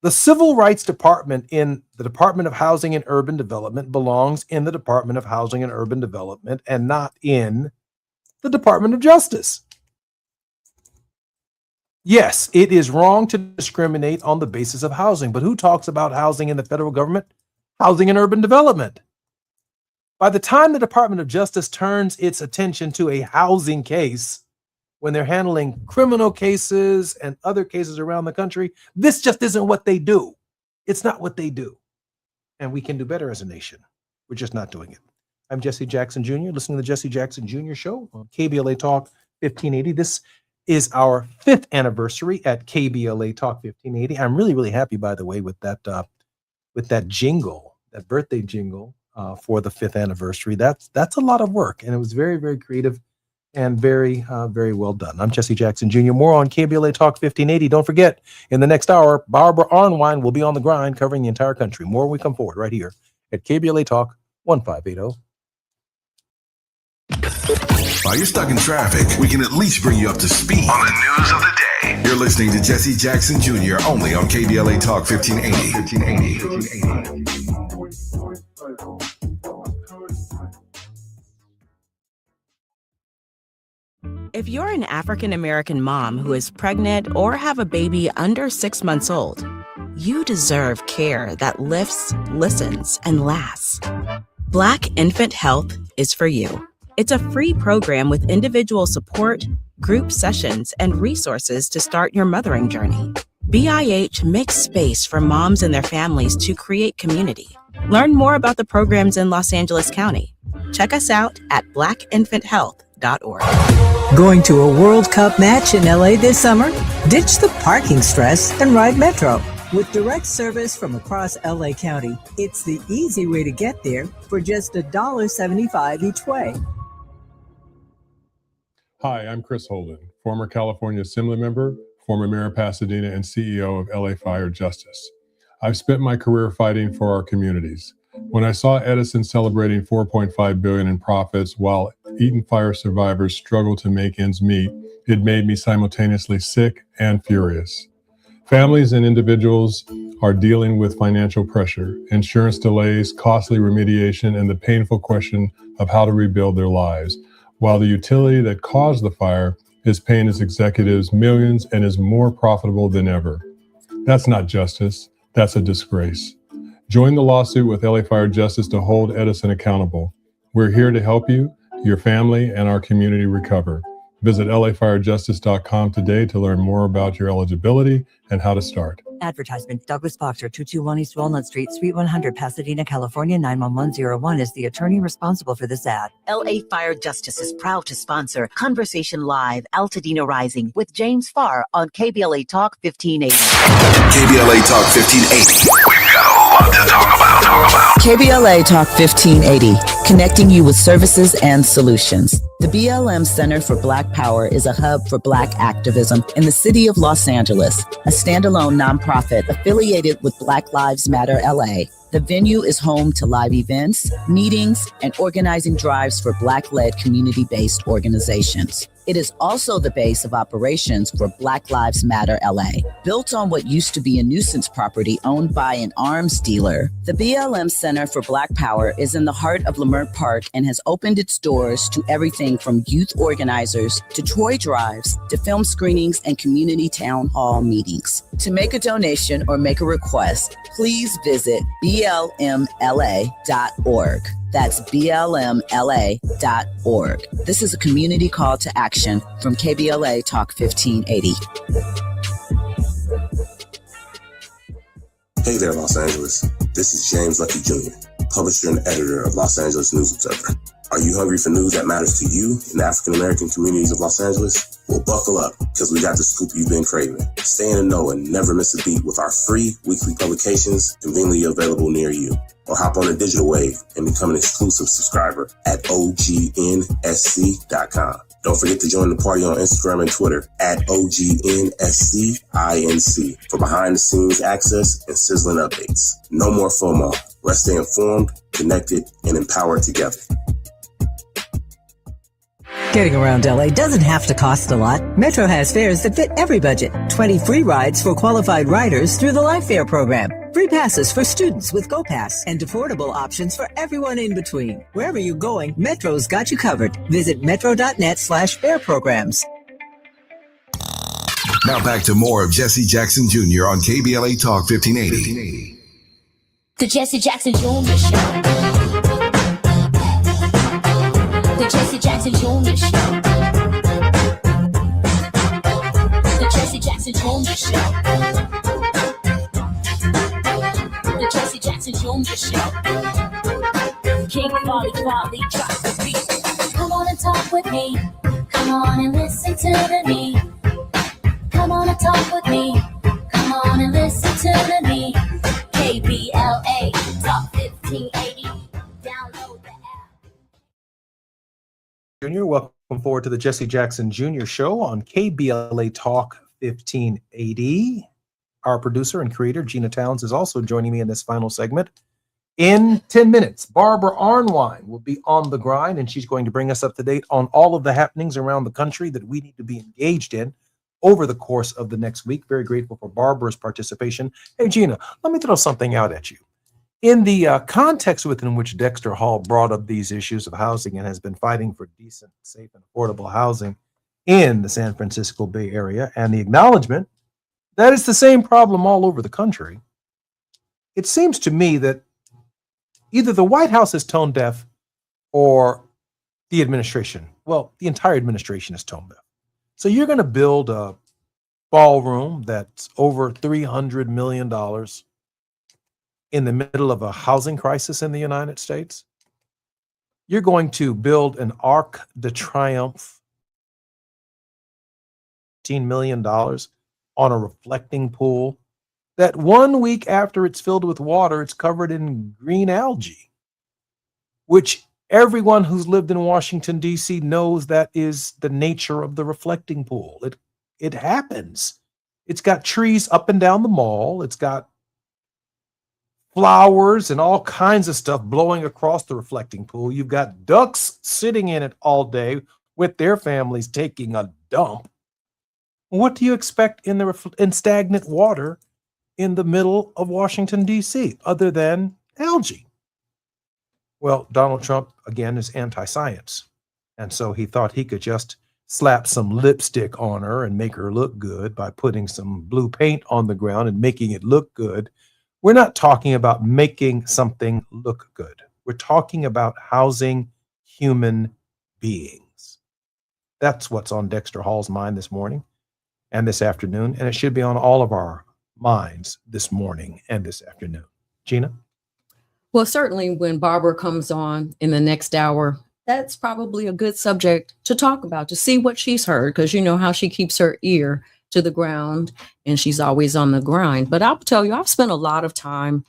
S4: The Civil Rights Department in the Department of Housing and Urban Development belongs in the Department of Housing and Urban Development and not in the Department of Justice. Yes, it is wrong to discriminate on the basis of housing, but who talks about housing in the federal government? Housing and Urban Development. By the time the Department of Justice turns its attention to a housing case, when they're handling criminal cases and other cases around the country, this just isn't what they do. It's not what they do. And we can do better as a nation. We're just not doing it. I'm Jesse Jackson Jr., listening to the Jesse Jackson Jr. Show on KBLA Talk 1580. This is our 5th anniversary at KBLA Talk 1580. I'm really, really happy, by the way, with that jingle, that birthday jingle for the 5th anniversary. That's a lot of work, and it was very, very creative and very, very well done. I'm Jesse Jackson Jr. More on KBLA Talk 1580. Don't forget, in the next hour, Barbara Arnwine will be on the grind covering the entire country. More when we come forward right here at KBLA Talk 1580.
S6: While you're stuck in traffic, we can at least bring you up to speed on the news of the day. You're listening to Jesse Jackson Jr. only on KBLA Talk 1580.
S20: If you're an African American mom who is pregnant or have a baby under 6 months old, you deserve care that lifts, listens, and lasts. Black Infant Health is for you. It's a free program with individual support, group sessions, and resources to start your mothering journey. BIH makes space for moms and their families to create community. Learn more about the programs in Los Angeles County. Check us out at blackinfanthealth.org.
S21: Going to a World Cup match in LA this summer? Ditch the parking stress and ride Metro. With direct service from across LA County, it's the easy way to get there for just $1.75 each way.
S22: Hi, I'm Chris Holden, former California Assembly member, former Mayor of Pasadena, and CEO of LA Fire Justice. I've spent my career fighting for our communities. When I saw Edison celebrating $4.5 billion in profits while Eaton fire survivors struggle to make ends meet, it made me simultaneously sick and furious. Families and individuals are dealing with financial pressure, insurance delays, costly remediation, and the painful question of how to rebuild their lives, while the utility that caused the fire is paying its executives millions and is more profitable than ever. That's not justice. That's a disgrace. Join the lawsuit with LA Fire Justice to hold Edison accountable. We're here to help you, your family, and our community recover. Visit lafirejustice.com today to learn more about your eligibility and how to start.
S21: Advertisement. Douglas Boxer, 221 East Walnut Street, Suite 100, Pasadena, California, 91101 is the attorney responsible for this ad.
S15: LA Fire Justice is proud to sponsor Conversation Live, Altadena Rising with James Farr on KBLA Talk 1580.
S6: KBLA Talk 1580. We've got a lot to talk about.
S20: KBLA Talk 1580, connecting you with services and solutions. The BLM Center for Black Power is a hub for Black activism in the city of Los Angeles, a standalone nonprofit affiliated with Black Lives Matter LA. The venue is home to live events, meetings, and organizing drives for Black-led community-based organizations. It is also the base of operations for Black Lives Matter LA. Built on what used to be a nuisance property owned by an arms dealer, the BLM Center for Black Power is in the heart of Leimert Park and has opened its doors to everything from youth organizers to toy drives to film screenings and community town hall meetings. To make a donation or make a request, please visit blmla.org. That's blmla.org. This is a community call to action from KBLA Talk 1580.
S23: Hey there, Los Angeles. This is James Lucky Jr., publisher and editor of Los Angeles News Observer. Are you hungry for news that matters to you in the African-American communities of Los Angeles? Well, buckle up, because we got the scoop you've been craving. Stay in the know and never miss a beat with our free weekly publications conveniently available near you. Or hop on the digital wave and become an exclusive subscriber at OGNSC.com. Don't forget to join the party on Instagram and Twitter at OGNSCINC for behind-the-scenes access and sizzling updates. No more FOMO. Let's stay informed, connected, and empowered together.
S21: Getting around LA doesn't have to cost a lot. Metro has fares that fit every budget. 20 free rides for qualified riders through the Life Fare program. Free passes for students with GoPass and affordable options for everyone in between. Wherever you're going, Metro's got you covered. Visit metro.net/fare programs.
S6: Now back to more of Jesse Jackson Jr. on KBLA Talk 1580.
S2: The Jesse Jackson Jr. Show. The Jesse Jackson Jr. Show. The Jesse Jackson Jr. Show. The Jesse Jackson Jr. Show. King Folly drops the beat. Come on and talk with me. Come on and listen to me. Come on and talk with me. Come on and listen to me. KBLA Talk 1580. Download the app.
S4: Junior, welcome forward to the Jesse Jackson Jr. Show on KBLA Talk 1580. Our producer and creator, Gina Towns, is also joining me in this final segment. In 10 minutes, Barbara Arnwine will be on the grind, and she's going to bring us up to date on all of the happenings around the country that we need to be engaged in over the course of the next week. Very grateful for Barbara's participation. Hey, Gina, let me throw something out at you. In the context within which Dexter Hall brought up these issues of housing and has been fighting for decent, safe, and affordable housing in the San Francisco Bay Area, and the acknowledgement that it's the same problem all over the country, it seems to me that either the White House is tone deaf or the administration, well, the entire administration is tone deaf. So you're going to build a ballroom that's over $300 million in the middle of a housing crisis in the United States. You're going to build an Arc de Triomphe, $15 million on a reflecting pool that 1 week after it's filled with water, it's covered in green algae, which everyone who's lived in Washington, D.C. knows that is the nature of the reflecting pool. It happens. It's got trees up and down the mall. It's got flowers and all kinds of stuff blowing across the reflecting pool. You've got ducks sitting in it all day with their families taking a dump. What do you expect in stagnant water in the middle of Washington, D.C., other than algae? Well, Donald Trump, again, is anti-science. And so he thought he could just slap some lipstick on her and make her look good by putting some blue paint on the ground and making it look good. We're not talking about making something look good. We're talking about housing human beings. That's what's on Dexter Hall's mind this morning and this afternoon, and it should be on all of our minds this morning and this afternoon. Gina?
S19: Well, certainly when Barbara comes on in the next hour, that's probably a good subject to talk about, to see what she's heard, because you know how she keeps her ear to the ground and she's always on the grind. But I'll tell you, I've spent a lot of time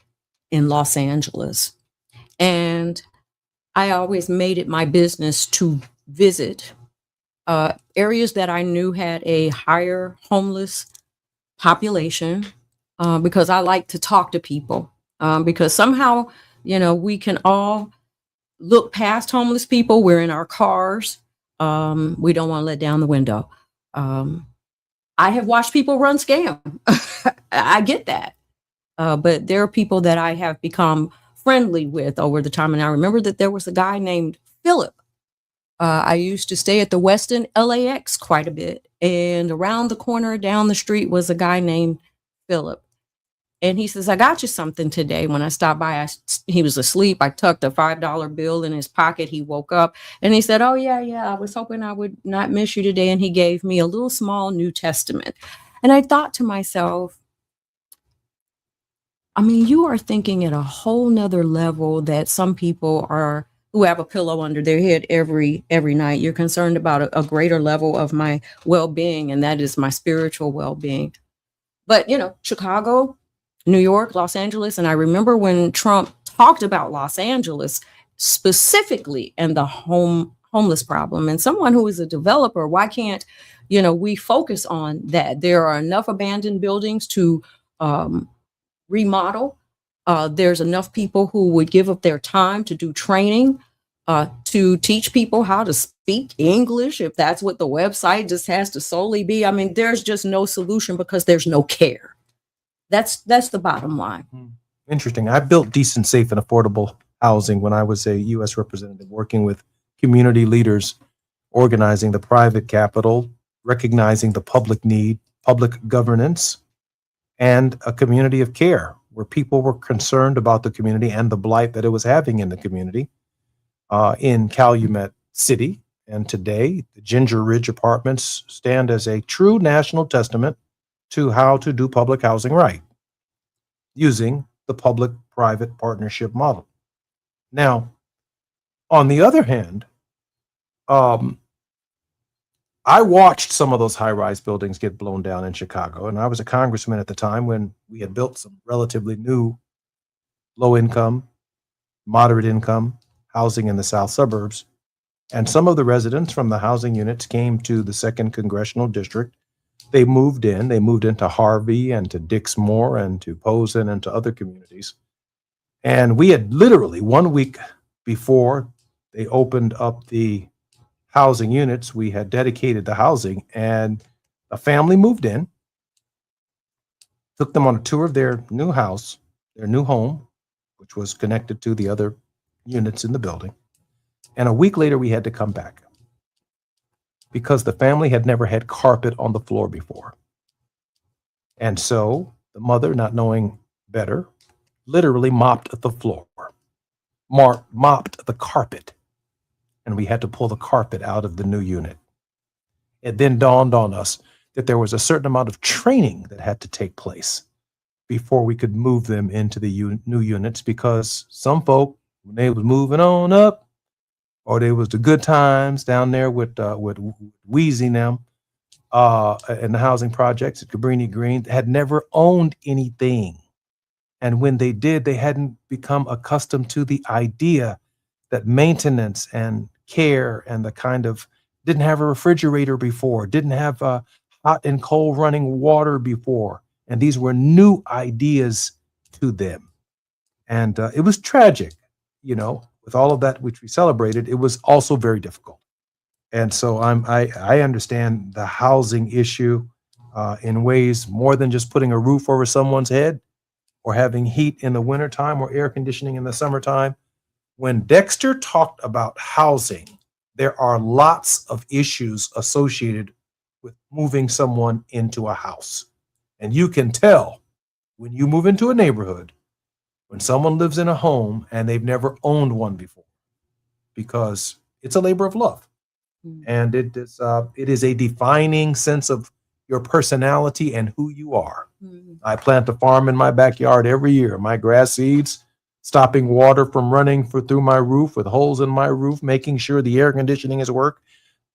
S19: in Los Angeles, and I always made it my business to visit areas that I knew had a higher homeless population, because I like to talk to people, because somehow, you know, we can all look past homeless people. We're in our cars. We don't want to let down the window. I have watched people run scam. I get that. But there are people that I have become friendly with over the time. And I remember that there was a guy named Philip. I used to stay at the Westin LAX quite a bit. And around the corner down the street was a guy named Philip. And he says, I got you something today. When I stopped by, he was asleep. I tucked a $5 bill in his pocket. He woke up and he said, oh, yeah, I was hoping I would not miss you today. And he gave me a little small New Testament. And I thought to myself, I mean, you are thinking at a whole nother level that some people are who have a pillow under their head every night. You're concerned about a greater level of my well-being, and that is my spiritual well-being. But, you know, Chicago, New York, Los Angeles. And I remember when Trump talked about Los Angeles specifically and the homeless problem, and someone who is a developer, why can't, you know, we focus on that? There are enough abandoned buildings to remodel. There's enough people who would give up their time to do training to teach people how to speak English, if that's what the website just has to solely be. I mean, there's just no solution because there's no care. That's the bottom line.
S4: Interesting. I built decent, safe, and affordable housing when I was a U.S. representative, working with community leaders, organizing the private capital, recognizing the public need, public governance, and a community of care where people were concerned about the community and the blight that it was having in the community. In Calumet City, and today the Ginger Ridge Apartments stand as a true national testament to how to do public housing right, using the public-private partnership model. Now, on the other hand, I watched some of those high-rise buildings get blown down in Chicago, and I was a congressman at the time when we had built some relatively new low-income, moderate-income housing in the south suburbs. And some of the residents from the housing units came to the 2nd Congressional District. They moved into Harvey and to Dixmoor and to Posen and to other communities. And we had literally 1 week before they opened up the housing units, we had dedicated the housing, and a family moved in, took them on a tour of their new house, their new home, which was connected to the other units in the building. And a week later, we had to come back because the family had never had carpet on the floor before. And so the mother, not knowing better, literally mopped the floor, mopped the carpet. And we had to pull the carpet out of the new unit. It then dawned on us that there was a certain amount of training that had to take place before we could move them into the new units, because some folk, when they was moving on up, or they was the good times down there with wheezing them in the housing projects at Cabrini Green, had never owned anything. And when they did, they hadn't become accustomed to the idea that maintenance and care and the kind of, didn't have a refrigerator before, didn't have hot and cold running water before. And these were new ideas to them. And it was tragic. You know, with all of that which we celebrated, it was also very difficult. And so I understand the housing issue in ways more than just putting a roof over someone's head or having heat in the wintertime or air conditioning in the summertime. When Dexter talked about housing, there are lots of issues associated with moving someone into a house. And you can tell when you move into a neighborhood, when someone lives in a home and they've never owned one before, because it's a labor of love. And it is a defining sense of your personality and who you are. I plant a farm in my backyard every year. My grass seeds, stopping water from running through my roof with holes in my roof, making sure the air conditioning is work,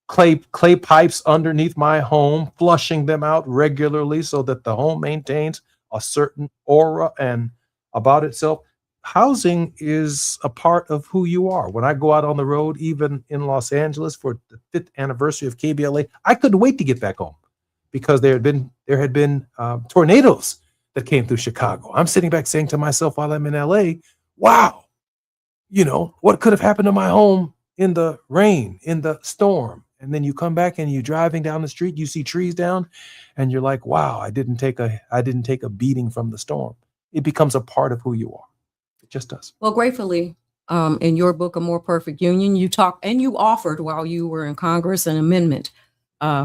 S4: clay pipes underneath my home, flushing them out regularly so that the home maintains a certain aura and about itself. Housing is a part of who you are. When I go out on the road, even in Los Angeles for the 5th anniversary of KBLA, I couldn't wait to get back home because there had been tornadoes that came through Chicago. I'm sitting back saying to myself while I'm in LA, wow, you know, what could have happened to my home in the rain, in the storm? And then you come back and you're driving down the street, you see trees down, and you're like, wow, I didn't take a beating from the storm. It becomes a part of who you are. It just does.
S19: Well, gratefully, in your book, A More Perfect Union, you talked and you offered while you were in Congress an amendment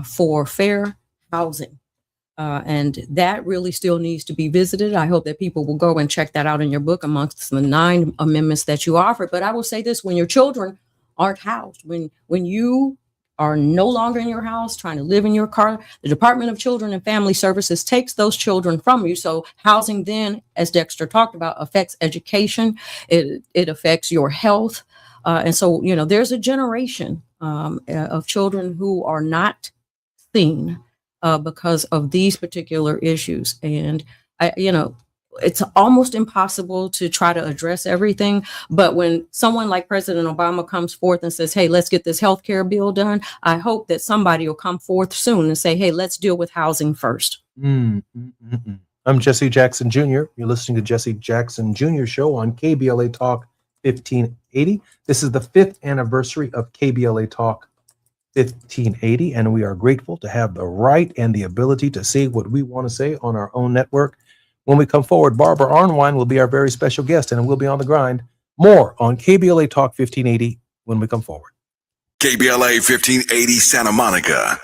S19: for fair housing. And that really still needs to be visited. I hope that people will go and check that out in your book amongst the 9 amendments that you offered. But I will say this, when your children aren't housed, when you are no longer in your house, trying to live in your car, the Department of Children and Family Services takes those children from you. So housing then, as Dexter talked about, affects education. It affects your health. And so, you know, there's a generation of children who are not seen because of these particular issues. And, it's almost impossible to try to address everything. But when someone like President Obama comes forth and says, hey, let's get this health care bill done, I hope that somebody will come forth soon and say, hey, let's deal with housing first.
S4: I'm Jesse Jackson Jr. You're listening to Jesse Jackson Jr. Show on KBLA Talk 1580. This is the 5th anniversary of KBLA Talk 1580, and we are grateful to have the right and the ability to say what we want to say on our own network. When we come forward, Barbara Arnwine will be our very special guest, and we'll be on the grind. More on KBLA Talk 1580 when we come forward.
S6: KBLA 1580 Santa Monica.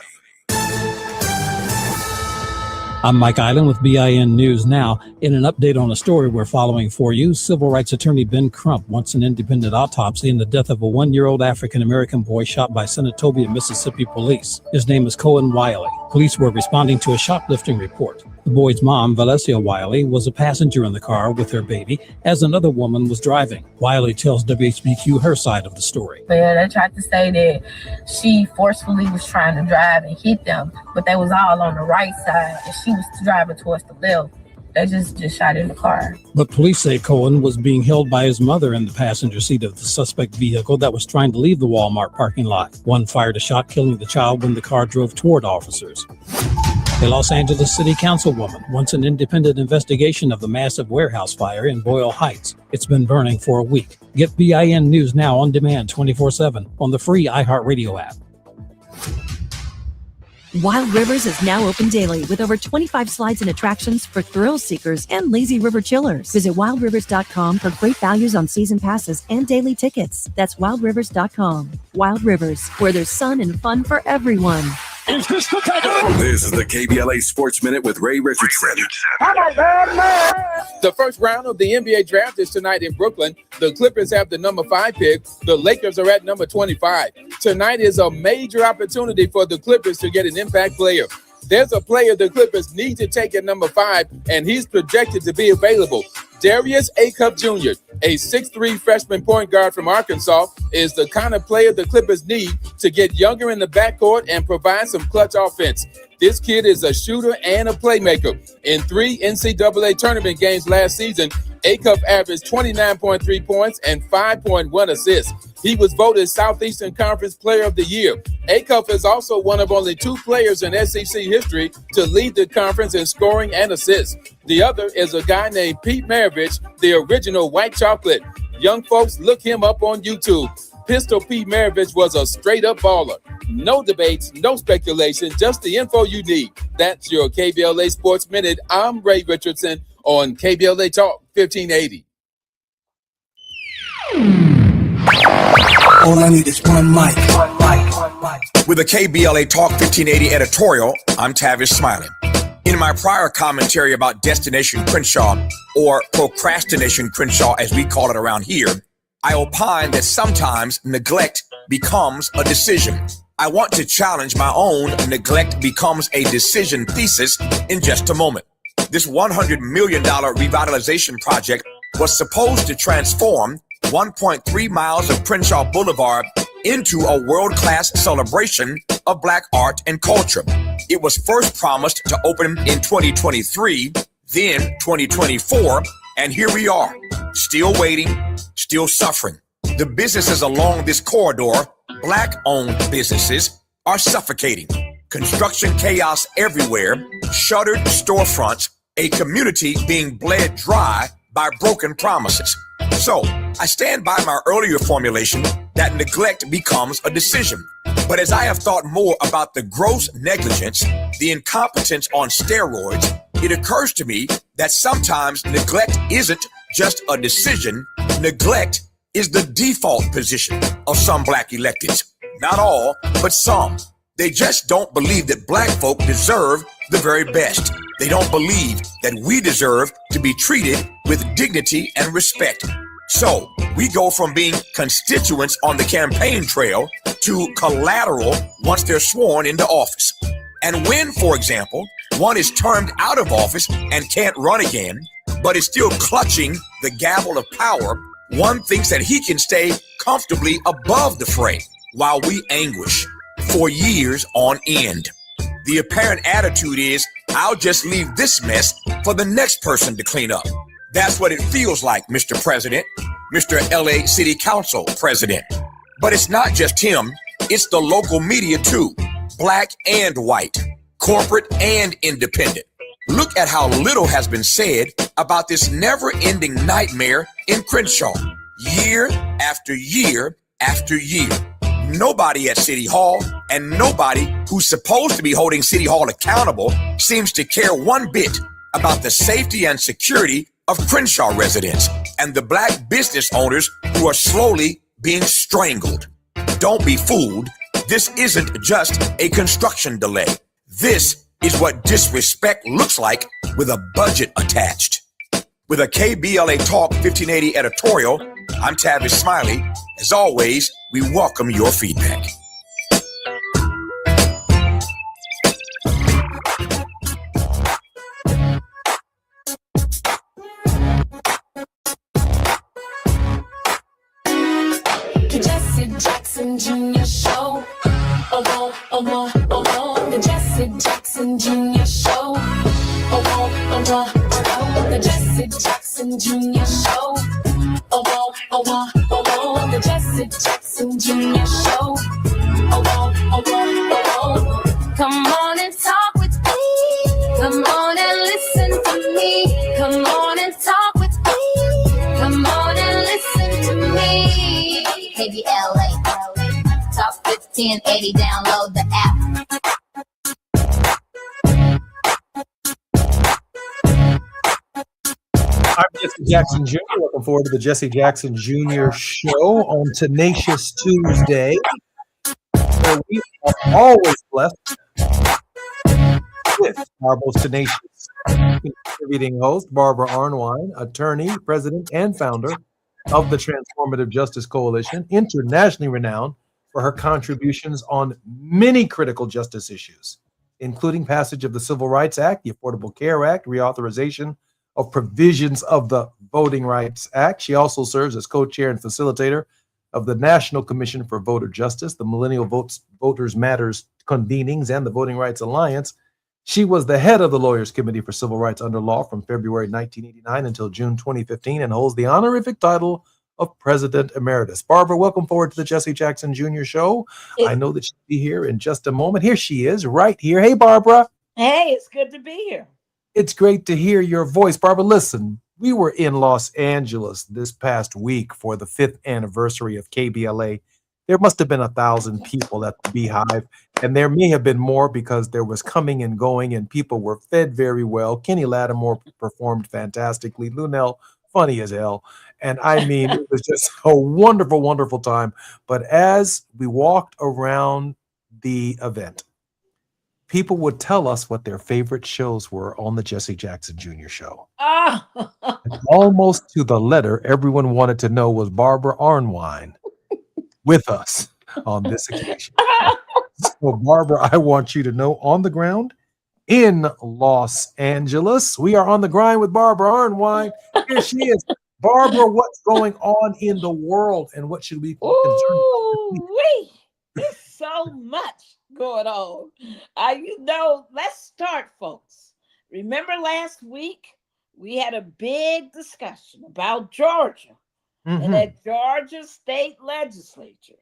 S12: I'm Mike Island with BIN News Now. In an update on a story we're following for you, civil rights attorney Ben Crump wants an independent autopsy in the death of a 1-year-old African-American boy shot by Senatobia, Mississippi police. His name is Cohen Wiley. Police were responding to a shoplifting report. The boy's mom, Valencia Wiley, was a passenger in the car with her baby as another woman was driving. Wiley tells WHBQ her side of the story.
S13: Yeah, they tried to say that she forcefully was trying to drive and hit them, but they was all on the right side and she was driving towards the left. They just shot in the car.
S12: But police say Cohen was being held by his mother in the passenger seat of the suspect vehicle that was trying to leave the Walmart parking lot. One fired a shot, killing the child when the car drove toward officers. A Los Angeles City Councilwoman wants an independent investigation of the massive warehouse fire in Boyle Heights. It's been burning for a week. Get BIN News Now on demand 24/7 on the free iHeartRadio app.
S14: Wild Rivers is now open daily with over 25 slides and attractions for thrill seekers and lazy river chillers. Visit wildrivers.com for great values on season passes and daily tickets. That's wildrivers.com. Wild Rivers, where there's sun and fun for everyone.
S6: This is the KBLA Sports Minute with Ray Richardson.
S1: The first round of the NBA draft is tonight in Brooklyn. The Clippers have the number 5 pick. The Lakers are at number 25. Tonight is a major opportunity for the Clippers to get an impact player. There's a player the Clippers need to take at number 5, and he's projected to be available. Darius Acuff Jr., a 6'3" freshman point guard from Arkansas, is the kind of player the Clippers need to get younger in the backcourt and provide some clutch offense. This kid is a shooter and a playmaker. In 3 NCAA tournament games last season, Acuff averaged 29.3 points and 5.1 assists. He was voted Southeastern Conference Player of the Year. Acuff is also one of only 2 players in SEC history to lead the conference in scoring and assists. The other is a guy named Pete Maravich, the original White Chocolate. Young folks, look him up on YouTube. Pistol Pete Maravich was a straight-up baller. No debates, no speculation, just the info you need. That's your KBLA Sports Minute. I'm Ray Richardson on KBLA Talk 1580.
S3: All I need is one mic.
S7: With a KBLA Talk 1580 editorial, I'm Tavis Smiley. In my prior commentary about Destination Crenshaw, or Procrastination Crenshaw as we call it around here, I opine that sometimes neglect becomes a decision. I want to challenge my own neglect becomes a decision thesis in just a moment. This $100 million revitalization project was supposed to transform 1.3 miles of Crenshaw Boulevard into a world-class celebration of Black art and culture. It was first promised to open in 2023, then 2024, and here we are, still waiting, still suffering. The businesses along this corridor, Black-owned businesses, are suffocating. Construction chaos everywhere, shuttered storefronts, a community being bled dry by broken promises. So, I stand by my earlier formulation that neglect becomes a decision. But as I have thought more about the gross negligence, the incompetence on steroids, it occurs to me that sometimes neglect isn't just a decision. Neglect is the default position of some Black electeds. Not all, but some. They just don't believe that Black folk deserve the very best. They don't believe that we deserve to be treated with dignity and respect. So we go from being constituents on the campaign trail to collateral once they're sworn into office. And when, for example, one is termed out of office and can't run again, but is still clutching the gavel of power, one thinks that he can stay comfortably above the fray while we anguish for years on end. The apparent attitude is, I'll just leave this mess for the next person to clean up. That's what it feels like, Mr. President, Mr. LA City Council President. But it's not just him, it's the local media too, Black and white, corporate and independent. Look at how little has been said about this never-ending nightmare in Crenshaw. year after year after year. Nobody at City Hall and nobody who's supposed to be holding City Hall accountable seems to care one bit about the safety and security of Crenshaw residents and the black business owners who are slowly being strangled. Don't be fooled. This isn't just a construction delay. This is what disrespect looks like with a budget attached. With a KBLA Talk 1580 editorial, I'm Tavis Smiley. As always, we welcome your feedback.
S2: The Jesse Jackson Jr. Show. The Jesse Jackson Jr. Show. The Jesse Jackson Jr. Show. The Jesse Jackson Jr. Show. Come on and talk with me. Come on and listen to me. Come on and talk with me. Come on and listen to me. KBLA Talk 1580. Download the app.
S4: I'm Jesse Jackson Jr. Looking forward to the Jesse Jackson Jr. Show on Tenacious Tuesday, where we are always blessed with our most tenacious contributing host, Barbara Arnwine, attorney, president, and founder of the Transformative Justice Coalition, internationally renowned for her contributions on many critical justice issues, including passage of the Civil Rights Act, the Affordable Care Act, reauthorization of provisions of the Voting Rights Act. She also serves as co-chair and facilitator of the National Commission for Voter Justice, the Millennial Voters Matters convenings, and the Voting Rights Alliance. She was the head of the Lawyers Committee for Civil Rights under law from February 1989 until June 2015 and holds the honorific title of President Emeritus. Barbara, welcome forward to the Jesse Jackson Jr. Show. I know that she'll be here in just a moment. Here she is, right here. Hey, Barbara.
S3: Hey, it's good to be here.
S4: It's great to hear your voice. Barbara, listen, we were in Los Angeles this past week for the 5th anniversary of KBLA. There must have been 1,000 people at the Beehive, and there may have been more because there was coming and going, and people were fed very well. Kenny Lattimore performed fantastically. Lunel, funny as hell. And I mean, it was just a wonderful, wonderful time. But as we walked around the event, people would tell us what their favorite shows were on the Jesse Jackson Jr. Show.
S3: Oh.
S4: Almost to the letter, everyone wanted to know, was Barbara Arnwine with us on this occasion? So, Barbara, I want you to know, on the ground in Los Angeles, we are on the grind with Barbara Arnwine. Here she is. Barbara, what's going on in the world, and what should we be concerned about?
S3: There's so much going on. Let's start, folks. Remember last week we had a big discussion about Georgia and that Georgia state legislature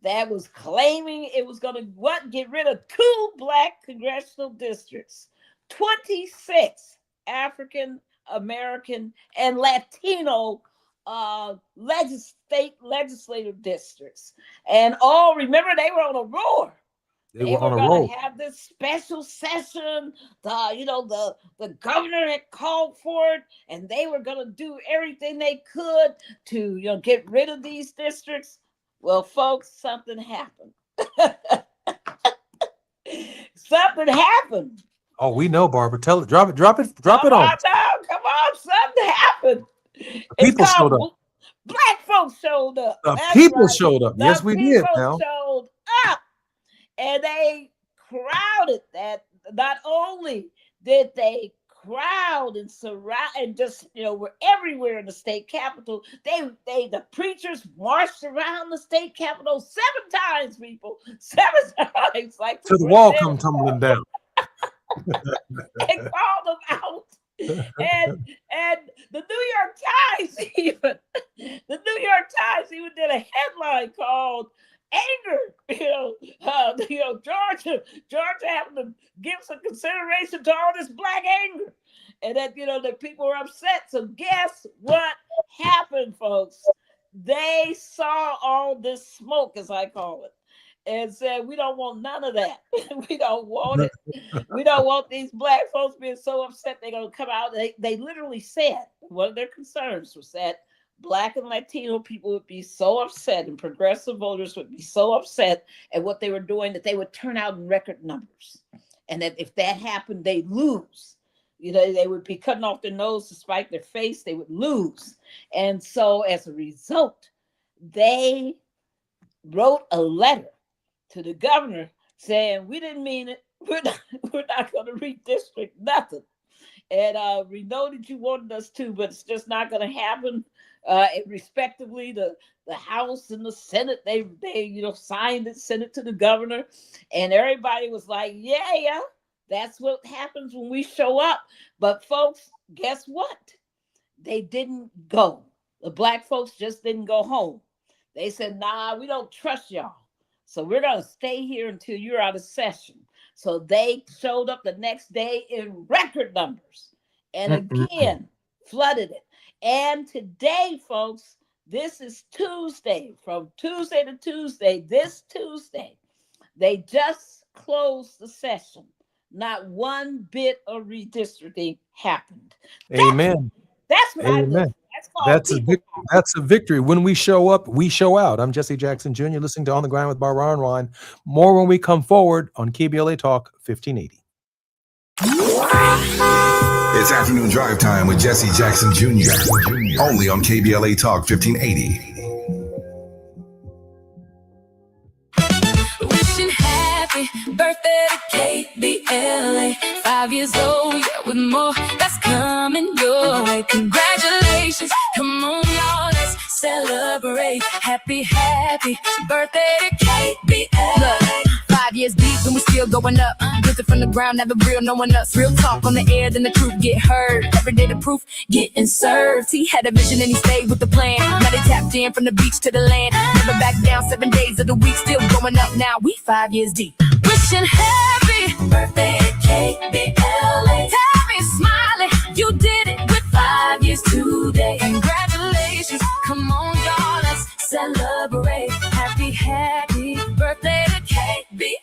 S3: that was claiming it was going to get rid of 2 black congressional districts, 26 African American and Latino state legislative districts, and remember they were on a roar. They were going to have this special session. The governor had called for it, and they were going to do everything they could to get rid of these districts. Well, folks, something happened. Something happened.
S4: Oh, we know, Barbara. Tell it. Drop it on.
S3: Come on, something happened.
S4: People showed up.
S3: Black folks showed up.
S4: People showed up. Yes, we did. Now
S3: showed up, and they crowded that. Not only did they crowd and surround and just were everywhere in the state capitol. The preachers marched around the state capitol 7 times, people. 7 times, like
S4: till the wall come tumbling down.
S3: They called them out. And the New York Times even did a headline called "Anger." Georgia having to give some consideration to all this black anger, and that that people were upset. So guess what happened, folks? they saw all this smoke, as I call it, and said, we don't want none of that. We don't want it. We don't want these black folks being so upset they're going to come out. They literally said one of their concerns was that Black and Latino people would be so upset and progressive voters would be so upset at what they were doing that they would turn out in record numbers. And that if that happened, they'd lose. You know, they would be cutting off their nose to spite their face. They would lose. And so as a result, they wrote a letter to the governor saying, we didn't mean it. We're not going to redistrict nothing. And we know that you wanted us to, but it's just not going to happen. And respectively, the House and the Senate, they signed it, sent it to the governor. And everybody was like, yeah, that's what happens when we show up. But folks, guess what? They didn't go. The black folks just didn't go home. They said, nah, we don't trust y'all. So we're going to stay here until you're out of session. So they showed up the next day in record numbers and again flooded it. And today, folks, this is Tuesday, from Tuesday to Tuesday, this Tuesday, they just closed the session. Not one bit of redistricting happened.
S4: Amen.
S3: That's what I
S4: Amen.
S3: That's
S4: That's a victory. When we show up, we show out. I'm Jesse Jackson Jr., listening to On the Grind with Barbara Arnwine. More when we come forward on KBLA Talk 1580.
S6: It's afternoon drive time with Jesse Jackson Jr. Only on KBLA Talk 1580.
S2: Wishing happy birthday to KBLA. 5 years old, yeah, with more that's coming your way. Congratulations, come on, y'all, let's celebrate. Happy birthday to KBLA. Look, 5 years deep and we still going up. Built it from the ground, never real, no one else. Real talk on the air, then the truth get heard. Every day the proof getting served. He had a vision and he stayed with the plan. Now they tapped in from the beach to the land. Never back down, 7 days of the week, still going up now. We 5 years deep. Wishing happy birthday to KBLA. Tell me smiling, you did it with 5 years today. Congratulations, come on y'all, let's celebrate. Happy birthday to KBLA.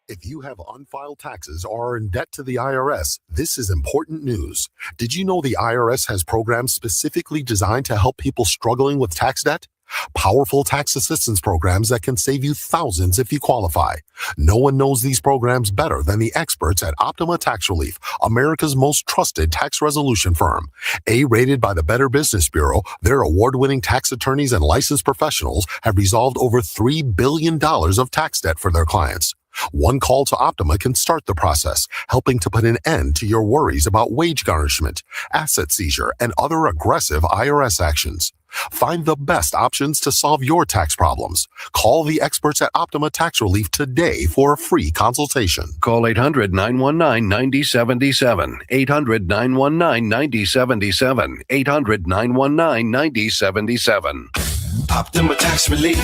S8: If you have unfiled taxes or are in debt to the IRS, this is important news. Did you know the IRS has programs specifically designed to help people struggling with tax debt? Powerful tax assistance programs that can save you thousands if you qualify. No one knows these programs better than the experts at Optima Tax Relief, America's most trusted tax resolution firm. A-rated by the Better Business Bureau, their award-winning tax attorneys and licensed professionals have resolved over $3 billion of tax debt for their clients. One call to Optima can start the process, helping to put an end to your worries about wage garnishment, asset seizure, and other aggressive IRS actions. Find the best options to solve your tax problems. Call the experts at Optima Tax Relief today for a free consultation.
S9: Call 800-919-9077. 800-919-9077. 800-919-9077.
S10: Optima Tax Relief.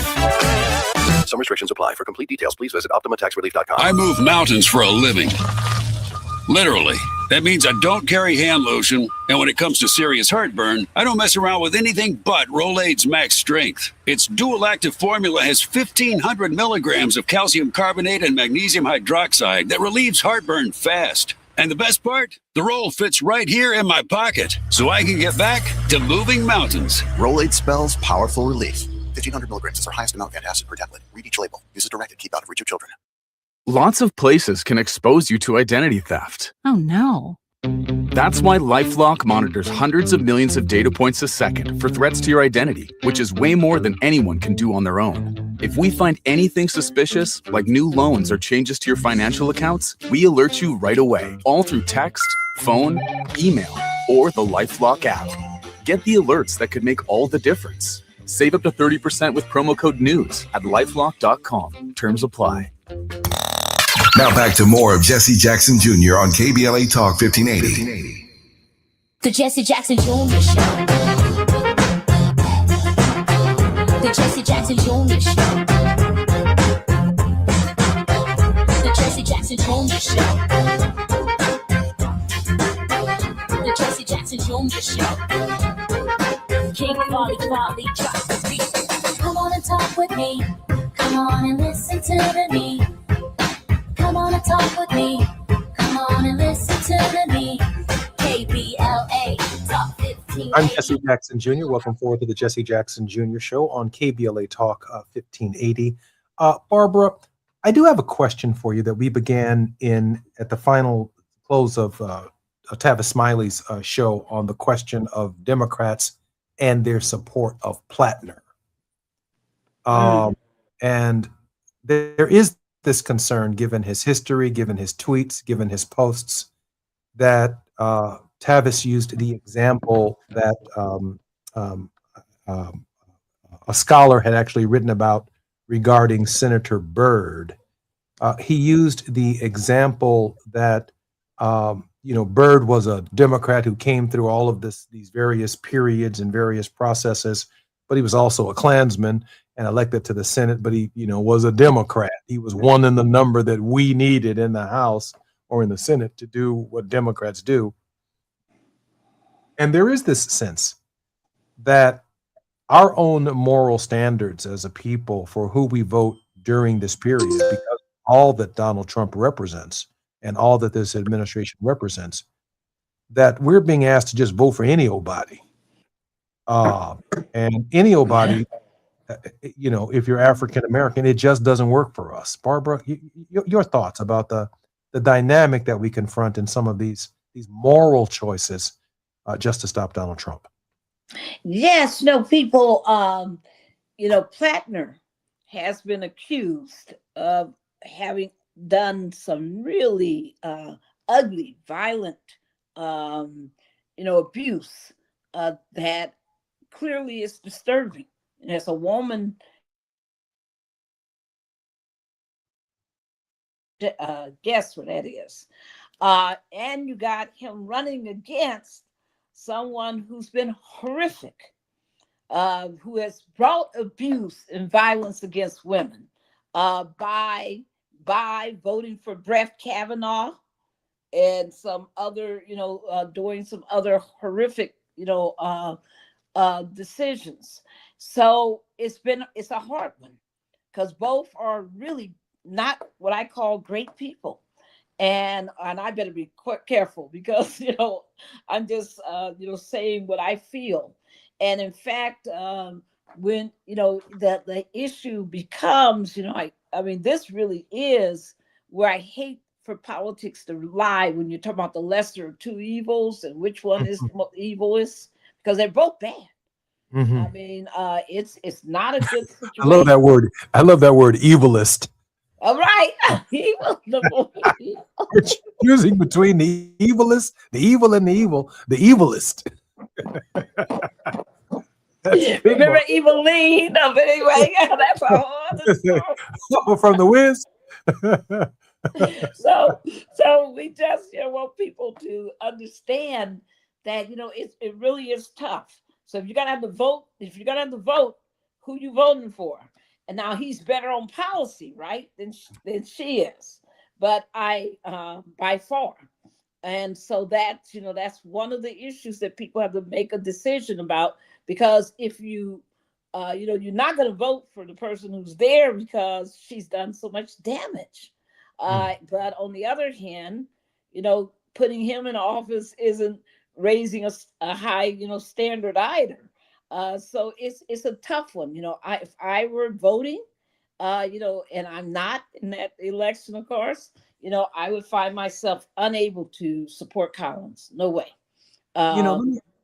S9: Some restrictions apply. For complete details, please visit OptimaTaxRelief.com.
S24: I move mountains for a living. Literally. That means I don't carry hand lotion, and when it comes to serious heartburn, I don't mess around with anything but Rolaids Max Strength. Its dual-active formula has 1,500 milligrams of calcium carbonate and magnesium hydroxide that relieves heartburn fast. And the best part? The roll fits right here in my pocket, so I can get back to moving mountains.
S8: Rolaids spells powerful relief. 1,500 milligrams is our highest amount of antacid per tablet. Read each label. Use as directed. Keep out of reach of children.
S11: Lots of places can expose you to identity theft.
S16: Oh no.
S11: That's why LifeLock monitors hundreds of millions of data points a second for threats to your identity, which is way more than anyone can do on their own. If we find anything suspicious, like new loans or changes to your financial accounts, we alert you right away, all through text, phone, email, or the LifeLock app. Get the alerts that could make all the difference. Save up to 30% with promo code NEWS at lifelock.com. Terms apply.
S6: Now back to more of Jesse Jackson Jr. on KBLA Talk 1580.
S2: The Jesse Jackson Jr. Show. The Jesse Jackson Jr. Show. The Jesse Jackson Jr. Show. The Jesse Jackson Jr. Show. King Volley, drop the beat. Come on and talk with me. Come on and listen to me. Come on and talk with me. Come on and listen to me. KBLA Talk 15.
S4: I'm Jesse Jackson Jr. Welcome forward to the Jesse Jackson Jr. Show on KBLA Talk 1580. Barbara, I do have a question for you that we began at the final close of Tavis Smiley's show on the question of Democrats and their support of Plattner. And there is this concern, given his history, given his tweets, given his posts, that Tavis used the example that a scholar had actually written about regarding Senator Byrd. He used the example that Byrd was a Democrat who came through all of these various periods and various processes, but he was also a Klansman and elected to the Senate, but he was a Democrat. He was one in the number that we needed in the House or in the Senate to do what Democrats do. And there is this sense that our own moral standards as a people for who we vote during this period, because all that Donald Trump represents and all that this administration represents, that we're being asked to just vote for any old body. And any old body, if you're African American, it just doesn't work for us. Barbara, your thoughts about the dynamic that we confront in some of these moral choices just to stop Donald Trump.
S3: Yes, people, Plattner has been accused of having done some really ugly, violent, abuse that clearly is disturbing. And as a woman, guess what that is. And you got him running against someone who's been horrific, who has brought abuse and violence against women by voting for Brett Kavanaugh and some other, doing some other horrific, decisions. So it's a hard one because both are really not what I call great people. And I better be quite careful because, I'm just, saying what I feel. And in fact, when, the issue becomes, this really is where I hate for politics to lie when you're talking about the lesser of two evils and which one is the evilest, because they're both bad.
S4: Mm-hmm.
S3: It's not a good situation.
S4: I love that word. Evilist.
S3: All right. Evil.
S4: It's choosing between the evilest, the evil, and the evil, the evilest.
S3: Remember Eveline? But anyway, that's a whole
S4: from the Wiz.
S3: So we just want people to understand that it really is tough. So if you're gonna have to vote, who you voting for? And now he's better on policy, right, than she is, but by far. And so that's one of the issues that people have to make a decision about, because if you're not going to vote for the person who's there because she's done so much damage. But on the other hand, putting him in office isn't raising a high, standard either. So it's a tough one. If I were voting, and I'm not in that election, of course, I would find myself unable to support Collins. No way.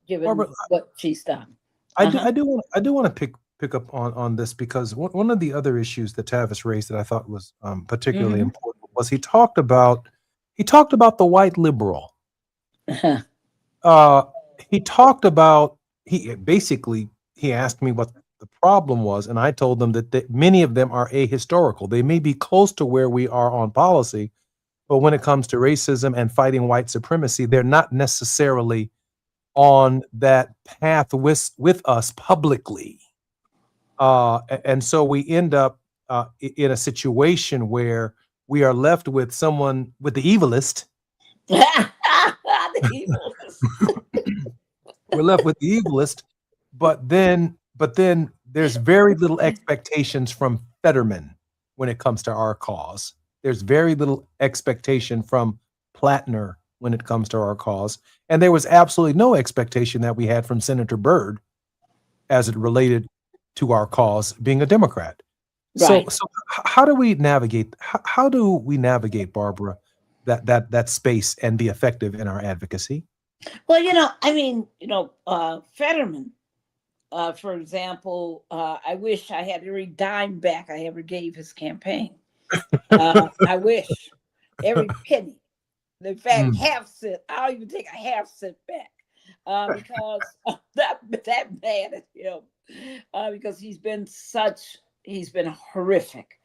S3: Given Barbara, what she's done.
S4: I do want to pick up on this, because one of the other issues that Tavis raised that I thought was particularly important was he talked about the white liberal. He asked me what the problem was, and I told them that many of them are ahistorical. They may be close to where we are on policy, but when it comes to racism and fighting white supremacy, they're not necessarily on that path with us publicly. And so we end up in a situation where we are left with someone with the evilest.
S3: The evilest.
S4: We're left with the evilest, but then there's very little expectations from Fetterman when it comes to our cause. There's very little expectation from Plattner when it comes to our cause. And there was absolutely no expectation that we had from Senator Byrd as it related to our cause being a Democrat.
S3: Right.
S4: So how do we navigate? How do we navigate, Barbara, that space and be effective in our advocacy?
S3: Well, Fetterman, for example, I wish I had every dime back I ever gave his campaign. I wish every penny. In fact, half cent. I'll even take a half cent back because that mad at him because he's been horrific,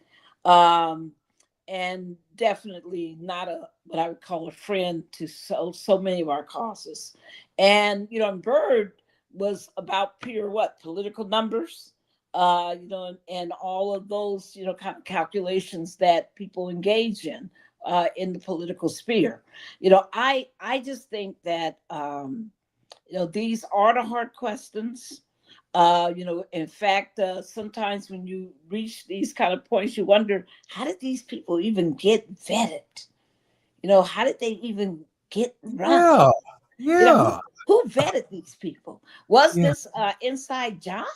S3: and definitely not what I would call a friend to so many of our causes. And Byrd was about pure political numbers, and all of those kind of calculations that people engage in the political sphere. I just think that these are the hard questions. In fact, sometimes when you reach these kind of points, you wonder, how did these people even get vetted? How did they even get run?
S4: Yeah.
S3: Who vetted these people? Was this inside job?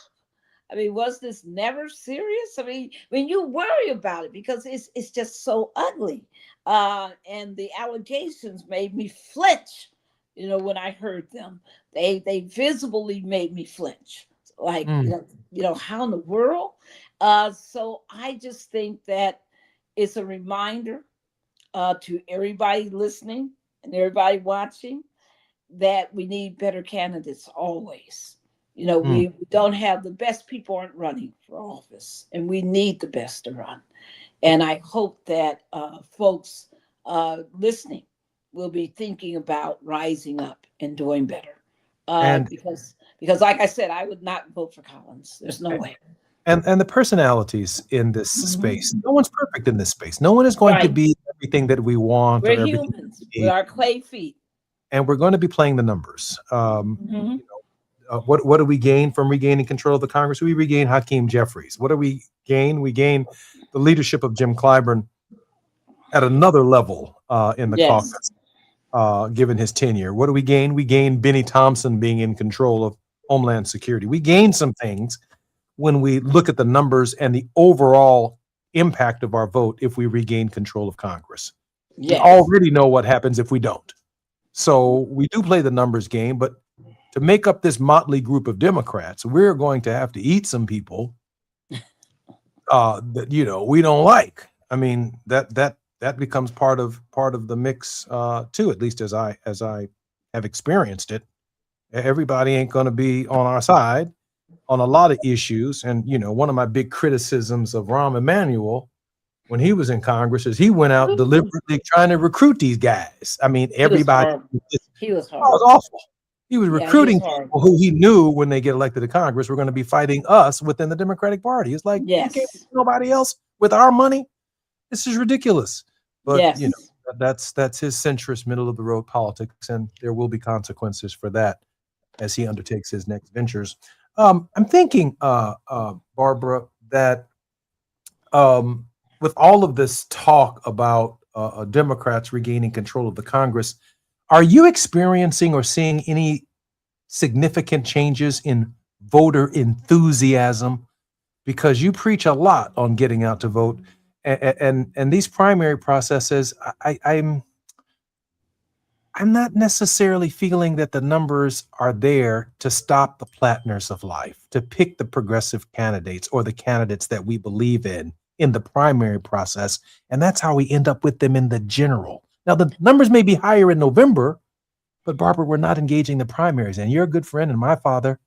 S3: I mean, was this never serious? I mean, when you worry about it because it's just so ugly. And the allegations made me flinch, when I heard them. They visibly made me flinch. Like, how in the world? So I just think that it's a reminder to everybody listening and everybody watching that we need better candidates always. We don't have the best people aren't running for office, and we need the best to run. And I hope that folks listening will be thinking about rising up and doing better. Because like I said, I would not vote for Collins. There's no way.
S4: And the personalities in this space, no one's perfect in this space. No one is going to be everything that we want.
S3: We're humans with our clay feet.
S4: And we're going to be playing the numbers. What do we gain from regaining control of the Congress? We regain Hakeem Jeffries. What do we gain? We gain the leadership of Jim Clyburn at another level in the caucus, given his tenure. What do we gain? We gain Benny Thompson being in control of Homeland Security. We gain some things when we look at the numbers and the overall impact of our vote if we regain control of Congress. We already know what happens if we don't. So we do play the numbers game, but to make up this motley group of Democrats, we're going to have to eat some people that we don't like. I mean, that becomes part of the mix too, at least as I have experienced it. Everybody ain't going to be on our side on a lot of issues. And one of my big criticisms of Rahm Emanuel when he was in Congress is he went out deliberately trying to recruit these guys. I mean, everybody.
S3: He was
S4: horrible. It was awful. He was recruiting people who he knew when they get elected to Congress were going to be fighting us within the Democratic Party. It's like, you can't nobody else with our money. This is ridiculous. But that's his centrist, middle of the road politics, and there will be consequences for that as he undertakes his next ventures. I'm thinking, Barbara, that with all of this talk about Democrats regaining control of the Congress, are you experiencing or seeing any significant changes in voter enthusiasm? Because you preach a lot on getting out to vote, and these primary processes, I'm not necessarily feeling that the numbers are there to stop the Plattners of life, to pick the progressive candidates or the candidates that we believe in the primary process, and that's how we end up with them in the general. Now, the numbers may be higher in November, but Barbara, we're not engaging the primaries. And you're a good friend, and my father,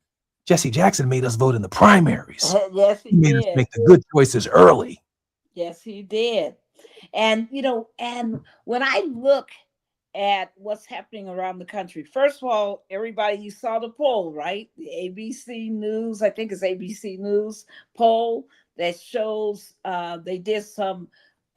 S4: Jesse Jackson, made us vote in the primaries.
S3: Yes, he
S4: made
S3: did.
S4: us make the good choices early.
S3: Yes, he did. And and when I look at what's happening around the country. First of all, everybody, you saw the poll, right? The ABC News, I think it's ABC News poll that shows they did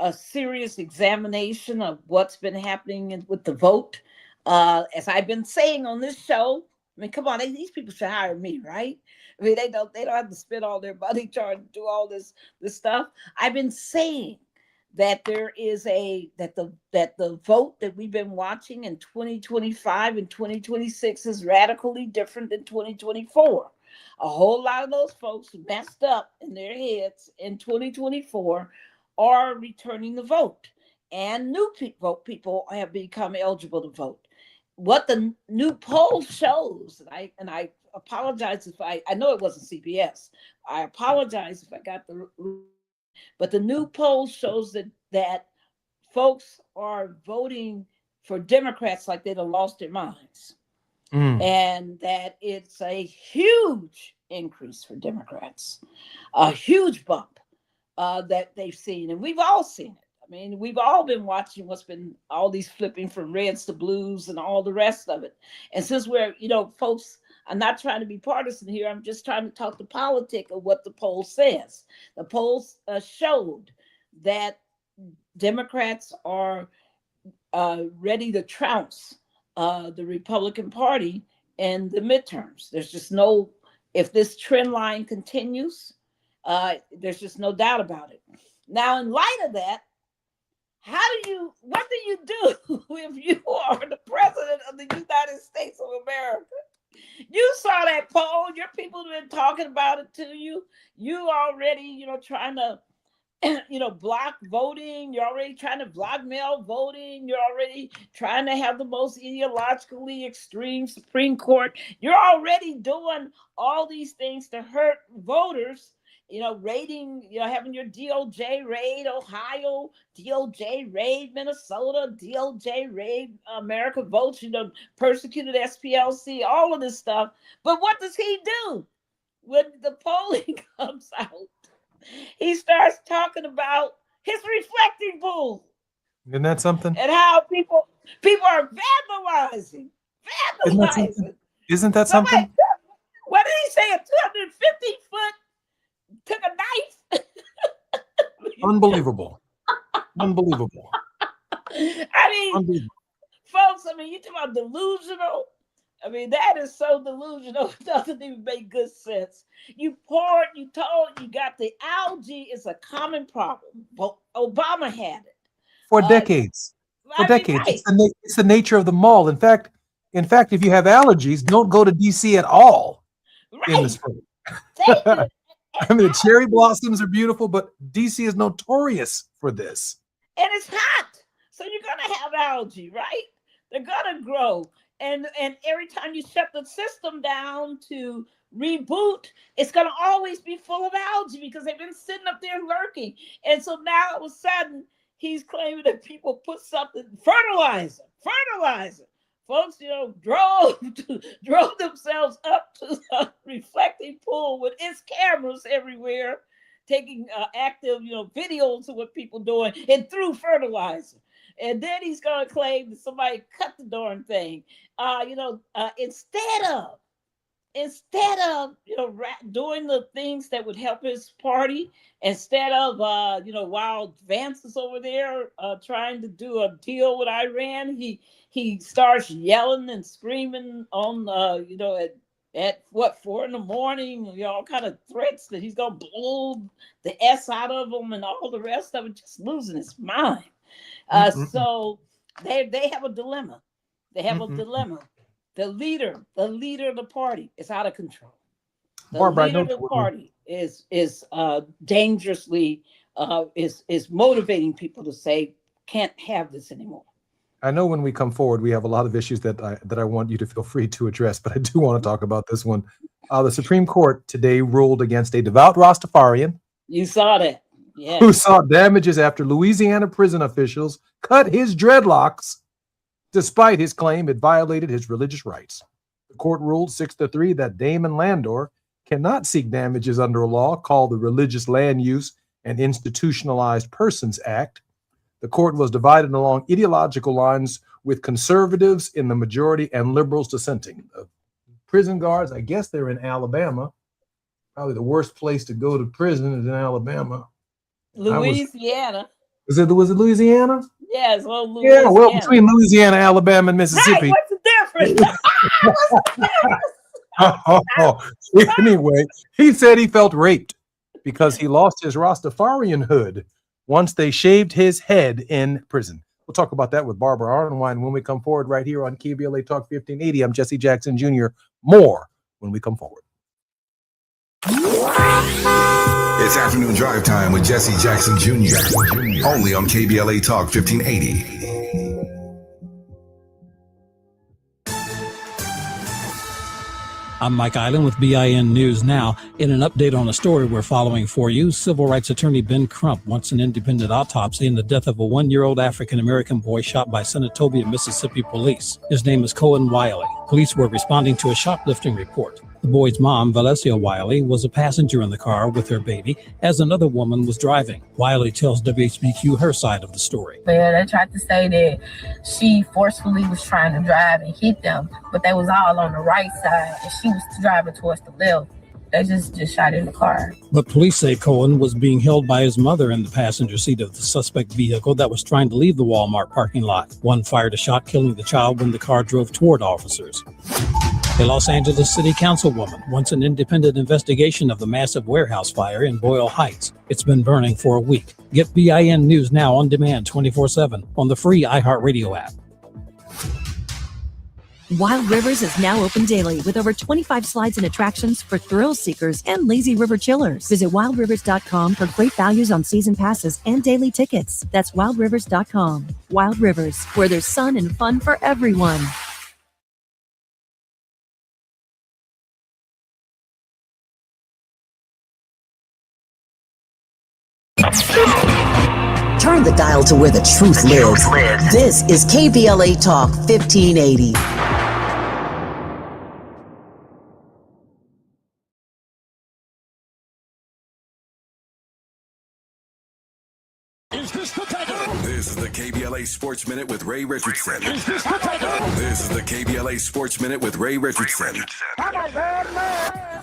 S3: a serious examination of what's been happening with the vote. As I've been saying on this show, I mean, come on, these people should hire me, right? I mean, they don't have to spend all their money trying to do all this stuff. I've been saying that there is that the vote that we've been watching in 2025 and 2026 is radically different than 2024. A whole lot of those folks who messed up in their heads in 2024 are returning the vote, and new people have become eligible to vote. What the new poll shows, and I apologize if I know it wasn't CBS. I apologize if I got but the new poll shows that folks are voting for Democrats like they'd have lost their minds. And that it's a huge increase for Democrats, a huge bump that they've seen. And we've all seen it. I mean, we've all been watching what's been all these flipping from reds to blues and all the rest of it. And since we're, folks, I'm not trying to be partisan here. I'm just trying to talk the politics of what the poll says. The polls showed that Democrats are ready to trounce the Republican Party in the midterms. There's just if this trend line continues, there's just no doubt about it. Now, in light of that, what do you do if you are the president of the United States of America? You saw that poll. Your people have been talking about it to you. You already, trying to, block voting. You're already trying to block mail voting. You're already trying to have the most ideologically extreme Supreme Court. You're already doing all these things to hurt voters. Raiding, having your DOJ raid Ohio, DOJ raid Minnesota, DOJ raid America Votes, persecuted SPLC, all of this stuff. But what does he do when the polling comes out? He starts talking about his reflecting pool.
S4: Isn't that something?
S3: And how people are vandalizing.
S4: Isn't that something?
S3: What did he say? A 250-foot took a knife.
S4: Unbelievable.
S3: I mean, folks, you talk about delusional. That is so delusional. It doesn't even make good sense. You got the algae is a common problem. Obama had it.
S4: For decades.
S3: Right.
S4: It's the nature of the mall. In fact, if you have allergies, don't go to DC at all in the spring. The cherry blossoms are beautiful, but DC is notorious for this.
S3: And it's hot. So you're going to have algae, right? They're going to grow. And every time you shut the system down to reboot, it's going to always be full of algae because they've been sitting up there lurking. And so now all of a sudden, he's claiming that people put something, fertilizer. Folks, drove themselves up to the reflecting pool with its cameras everywhere, taking active, videos of what people doing, and threw fertilizer. And then he's going to claim that somebody cut the darn thing. Instead of doing the things that would help his party, instead of while Vance is over there trying to do a deal with Iran, he starts yelling and screaming on at 4 a.m, all kind of threats that he's gonna blow the S out of them and all the rest of it, just losing his mind. So they have a dilemma. The leader of the party is out of control. The leader of the party is dangerously is motivating people to say, can't have this anymore.
S4: I know when we come forward, we have a lot of issues that I want you to feel free to address, but I do want to talk about this one. The Supreme Court today ruled against a devout Rastafarian.
S3: You saw that. Yeah.
S4: Who sought damages after Louisiana prison officials cut his dreadlocks despite his claim it violated his religious rights. The court ruled 6-3 that Damon Landor cannot seek damages under a law called the Religious Land Use and Institutionalized Persons Act. The court was divided along ideological lines, with conservatives in the majority and liberals dissenting. Prison guards, I guess they're in Alabama. Probably the worst place to go to prison is in Alabama.
S3: Louisiana.
S4: Was it Louisiana?
S3: Yes, well, Louisiana.
S4: Yeah, well, between Louisiana, Alabama, and Mississippi.
S3: Right, what's the difference?
S4: Anyway, he said he felt raped because he lost his Rastafarian hood once they shaved his head in prison. We'll talk about that with Barbara Arnwine when we come forward right here on KBLA Talk 1580. I'm Jesse Jackson Jr. More when we come forward.
S6: It's afternoon drive time with Jesse Jackson Jr. Only on KBLA Talk 1580.
S12: I'm Mike Island with BIN News Now. In an update on a story we're following for you, civil rights attorney Ben Crump wants an independent autopsy in the death of a 1-year-old African-American boy shot by Senatobia, Mississippi police. His name is Cohen Wiley. Police were responding to a shoplifting report. The boy's mom, Valencia Wiley, was a passenger in the car with her baby as another woman was driving. Wiley tells WHBQ her side of the story.
S13: Well, they tried to say that she forcefully was trying to drive and hit them, but they was all on the right side and she was driving towards the left. They just shot in the car.
S12: But police say Cohen was being held by his mother in the passenger seat of the suspect vehicle that was trying to leave the Walmart parking lot. One fired a shot, killing the child when the car drove toward officers. A Los Angeles City Councilwoman wants an independent investigation of the massive warehouse fire in Boyle Heights. It's been burning for a week. Get BIN News Now on demand 24/7 on the free iHeartRadio app.
S14: Wild Rivers is now open daily with over 25 slides and attractions for thrill seekers and lazy river chillers. Visit wildrivers.com for great values on season passes and daily tickets. That's wildrivers.com. Wild Rivers, where there's sun and fun for everyone.
S15: Turn the dial to where the truth lives. This is KBLA Talk 1580.
S6: This is the KBLA Sports Minute with Ray Richardson. This is the KBLA Sports Minute with Ray Richardson.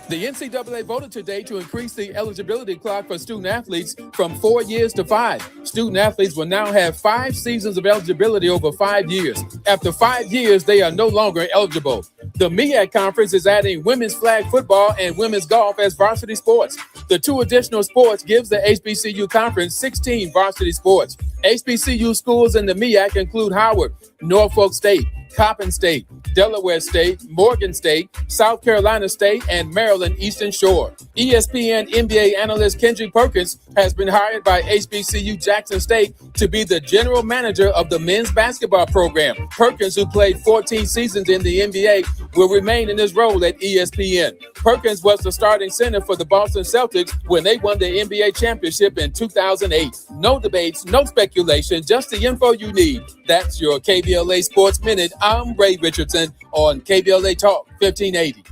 S1: The NCAA voted today to increase the eligibility clock for student athletes from 4 years to 5. Student athletes will now have 5 seasons of eligibility over 5 years. After 5 years, they are no longer eligible. The MEAC Conference is adding women's flag football and women's golf as varsity sports. The 2 additional sports gives the HBCU Conference 16 varsity sports. HBCU schools in the MEAC include Howard, Norfolk State, Coppin State, Delaware State, Morgan State, South Carolina State, and Maryland Eastern Shore. ESPN NBA analyst Kendrick Perkins has been hired by HBCU Jackson State to be the general manager of the men's basketball program. Perkins, who played 14 seasons in the NBA, will remain in his role at ESPN. Perkins was the starting center for the Boston Celtics when they won the NBA championship in 2008. No debates, no speculation, just the info you need. That's your KBLA Sports Minute. I'm Ray Richardson on KBLA Talk 1580.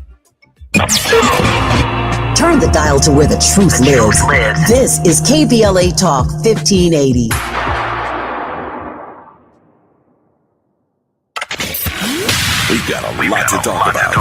S15: Turn the dial to where the truth lives. This is KBLA Talk 1580.
S10: We've got a lot to talk about.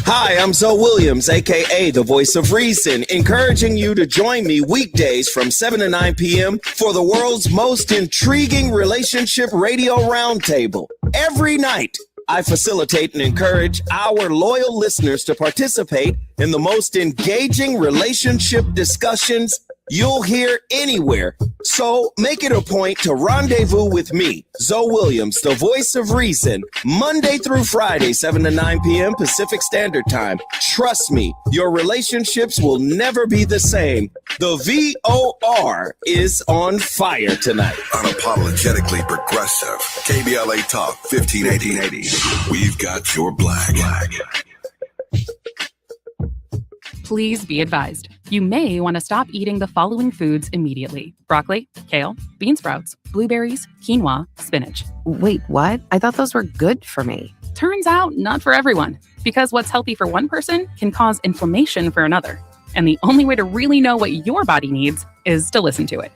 S10: Hi, I'm Zoe Williams, aka the Voice of Reason, encouraging you to join me weekdays from 7 to 9 p.m. for the world's most intriguing relationship radio roundtable. Every night, I facilitate and encourage our loyal listeners to participate in the most engaging relationship discussions you'll hear anywhere. So make it a point to rendezvous with me, Zoe Williams, the Voice of Reason, Monday through Friday, 7 to 9 p.m. Pacific Standard Time. Trust me, your relationships will never be the same. The VOR is on fire tonight.
S6: Unapologetically progressive. KBLA Talk 1580. We've got your black.
S16: Please be advised. You may want to stop eating the following foods immediately: broccoli, kale, bean sprouts, blueberries, quinoa, spinach.
S5: Wait, what? I thought those were good for me.
S16: Turns out not for everyone, because what's healthy for one person can cause inflammation for another. And the only way to really know what your body needs is to listen to it.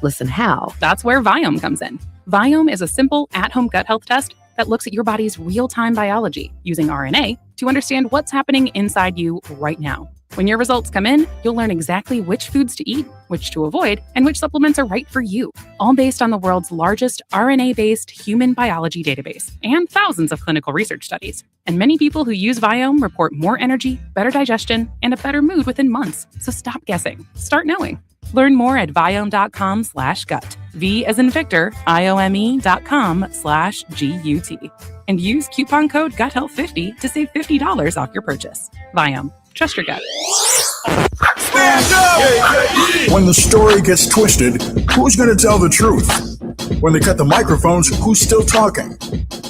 S5: Listen how?
S16: That's where Viome comes in. Viome is a simple at-home gut health test that looks at your body's real-time biology using RNA to understand what's happening inside you right now. When your results come in, you'll learn exactly which foods to eat, which to avoid, and which supplements are right for you, all based on the world's largest RNA-based human biology database and thousands of clinical research studies. And many people who use Viome report more energy, better digestion, and a better mood within months. So stop guessing. Start knowing. Learn more at viome.com/gut. V as in Victor, IOME.com/GUT. And use coupon code GUTHEALTH50 to save $50 off your purchase. Viome. Trust your gut.
S17: When the story gets twisted, who's going to tell the truth? When they cut the microphones, who's still talking?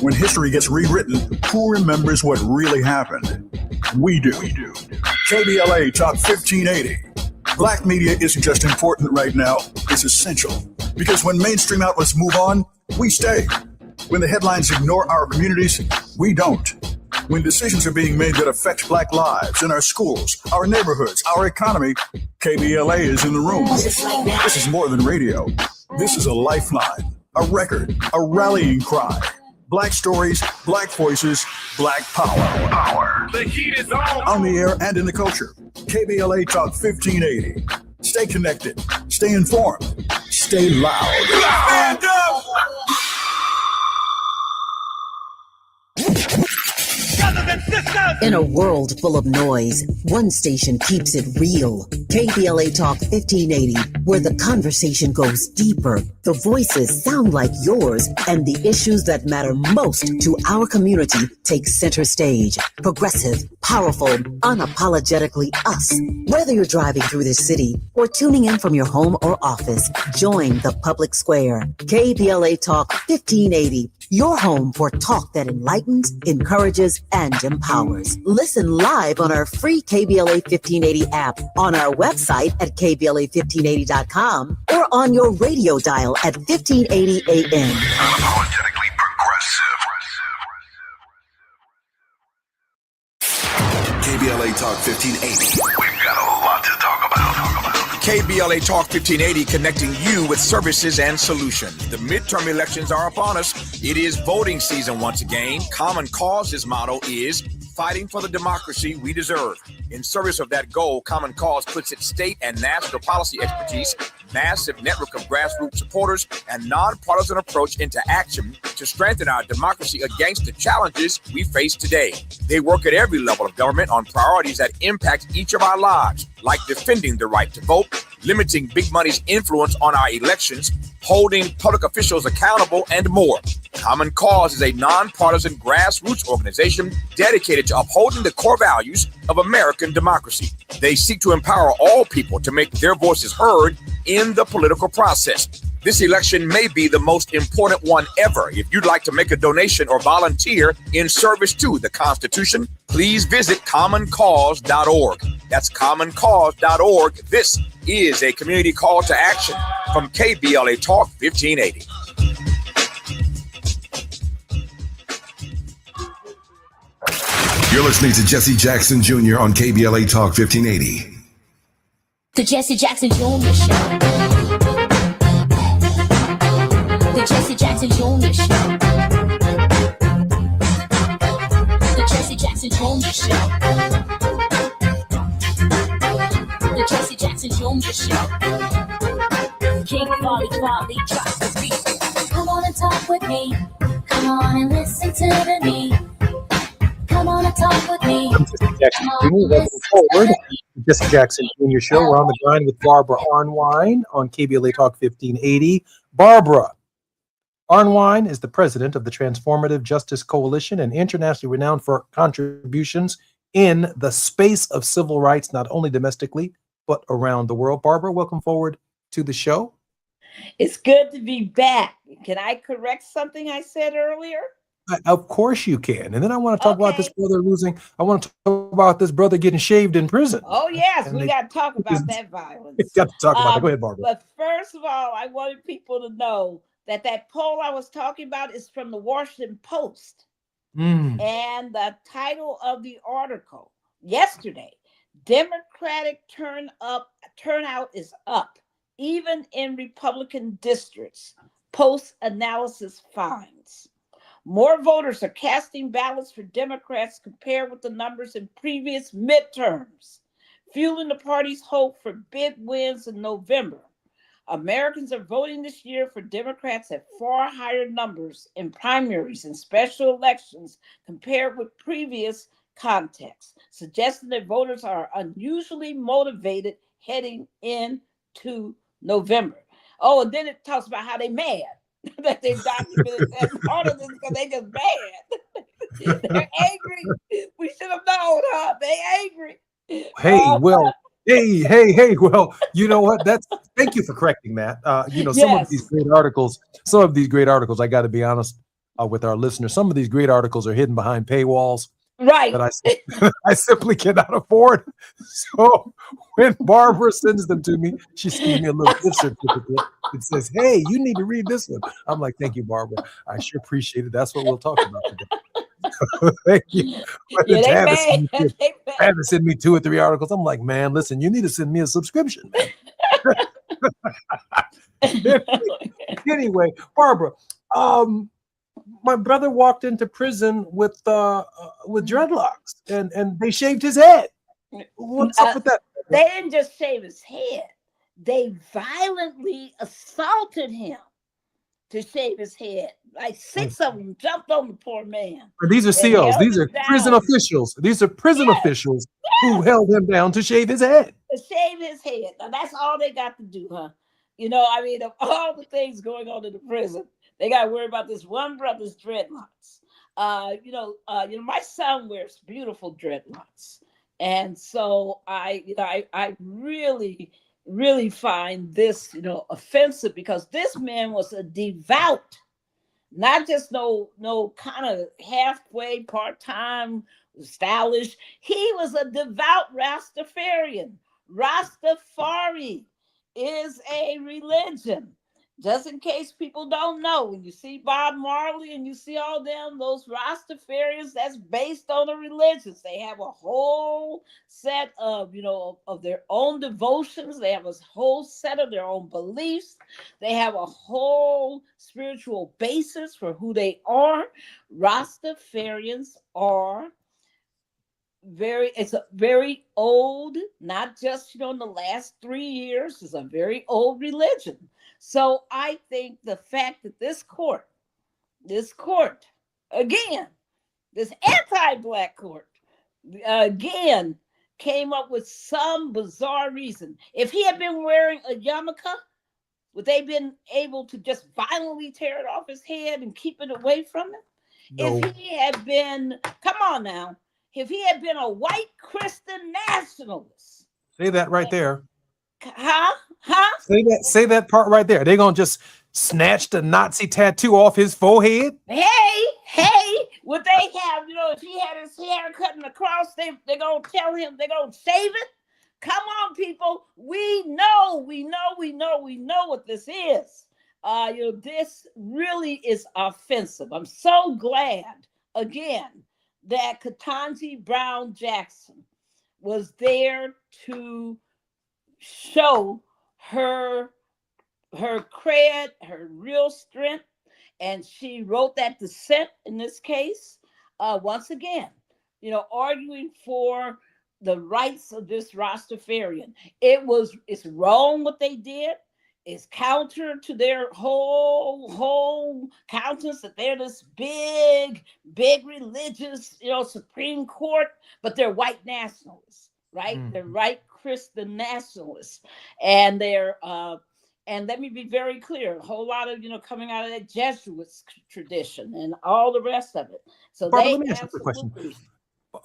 S17: When history gets rewritten, who remembers what really happened? We do. KBLA Talk 1580. Black media isn't just important right now, it's essential. Because when mainstream outlets move on, we stay. When the headlines ignore our communities, we don't. When decisions are being made that affect Black lives in our schools, our neighborhoods, our economy, KBLA is in the room. This is more than radio. This is a lifeline, a record, a rallying cry. Black stories, Black voices, Black power.
S6: The heat is on.
S17: On the air and in the culture. KBLA Talk 1580. Stay connected. Stay informed. Stay loud.
S6: Stand up!
S15: In a world full of noise, one station keeps it real. KBLA Talk 1580, where the conversation goes deeper, the voices sound like yours, and the issues that matter most to our community take center stage. Progressive, powerful, unapologetically us. Whether you're driving through the city or tuning in from your home or office, join the public square. KBLA Talk 1580. Your home for talk that enlightens, encourages, and empowers. Listen live on our free KBLA 1580 app, on our website at KBLA1580.com, or on your radio dial at 1580 AM.
S6: Unapologetically progressive. KBLA Talk 1580. We've got a lot to talk about.
S7: KBLA Talk 1580, connecting you with services and solutions. The midterm elections are upon us. It is voting season once again. Common Cause's motto is fighting for the democracy we deserve. In service of that goal, Common Cause puts its state and national policy expertise, massive network of grassroots supporters, and nonpartisan approach into action to strengthen our democracy against the challenges we face today. They work at every level of government on priorities that impact each of our lives, like defending the right to vote, limiting big money's influence on our elections, holding public officials accountable, and more. Common Cause is a nonpartisan grassroots organization dedicated to upholding the core values of American democracy. They seek to empower all people to make their voices heard in the political process. This election may be the most important one ever. If you'd like to make a donation or volunteer in service to the Constitution, please visit commoncause.org. That's commoncause.org. This is a community call to action from KBLA Talk 1580.
S6: You're listening to Jesse Jackson Jr. on KBLA Talk 1580.
S2: The Jesse Jackson Jr. Show. The Jesse Jackson Jr. Show. The Jesse Jackson Jr. Show. The Jesse Jackson Jr. Show. King Volley drops the beat. Come on and talk with me. Come on and listen to me. Come on and talk with me.
S4: I'm Jesse Jackson Jr. Welcome forward. Jesse Jackson Jr. Show. We're on the grind with Barbara Arnwine on KBLA Talk 1580. Barbara Arnwine is the president of the Transformative Justice Coalition and internationally renowned for contributions in the space of civil rights, not only domestically, but around the world. Barbara, welcome forward to the show.
S3: It's good to be back. Can I correct something I said earlier?
S4: Of course you can. And then I want to talk about this brother losing. I want to talk about this brother getting shaved in prison.
S3: Oh, yes. We got to talk about that violence.
S4: We've got to talk about it. Go ahead, Barbara.
S3: But first of all, I wanted people to know that poll I was talking about is from the Washington Post. And the title of the article yesterday, Democratic turnout is up, even in Republican districts, post-analysis finds. More voters are casting ballots for Democrats compared with the numbers in previous midterms, fueling the party's hope for big wins in November. Americans are voting this year for Democrats at far higher numbers in primaries and special elections compared with previous contexts, suggesting that voters are unusually motivated heading into November. Oh, and then it talks about how they mad that they documented that part of this because they just mad. They're angry. We should have known, huh? They angry.
S4: Hey, well, hey. Well, you know what? Thank you for correcting that. Some of these great articles, I got to be honest with our listeners. Some of these great articles are hidden behind paywalls.
S3: Right.
S4: That I simply cannot afford. So when Barbara sends them to me, she sends me a little gift certificate. It says, "Hey, you need to read this one." I'm like, "Thank you, Barbara. I sure appreciate it. That's what we'll talk about today." Thank you. Travis sent me 2 or 3 articles. I'm like, "Man, listen, you need to send me a subscription, man." Anyway, Barbara, my brother walked into prison with dreadlocks, and they shaved his head. What's up with that?
S3: They didn't just shave his head; they violently assaulted him to shave his head. Like 6 of them jumped on the poor man.
S4: These are COs. These are prison officials. These are prison officials who held him down to shave his head.
S3: To shave his head. Now that's all they got to do, huh? Of all the things going on in the prison, they got to worry about this one brother's dreadlocks. My son wears beautiful dreadlocks, and so I really, really find this, offensive, because this man was a devout, not just no kind of halfway, part-time, stylish. He was a devout Rastafarian. Rastafari is a religion. Just in case people don't know, when you see Bob Marley and you see all them, those Rastafarians, that's based on the religions. They have a whole set of, of their own devotions. They have a whole set of their own beliefs. They have a whole spiritual basis for who they are. Rastafarians are it's a very old, not just, in the last 3 years, it's a very old religion. So I think the fact that this court, again, this anti-Black court, again, came up with some bizarre reason. If he had been wearing a yarmulke, would they been able to just violently tear it off his head and keep it away from him? No. If he had been, come on now, if he had been a white Christian nationalist.
S4: Say that right there.
S3: Huh?
S4: Say that part right there. They're gonna just snatch the Nazi tattoo off his forehead.
S3: Hey, would they have, if he had his hair cut in the cross, they're gonna tell him they're gonna shave it? Come on, people. We know what this is. This really is offensive. I'm so glad, again, that Ketanji Brown Jackson was there to show her cred, her real strength, and she wrote that dissent in this case. Once again, arguing for the rights of this Rastafarian. It's wrong what they did. It's counter to their whole countenance that they're this big religious, Supreme Court, but they're white nationalists, right? Mm. They're white Christian nationalists, and they're and let me be very clear, a whole lot of coming out of that Jesuit tradition and all the rest of it. So Barbara, let me ask you a question.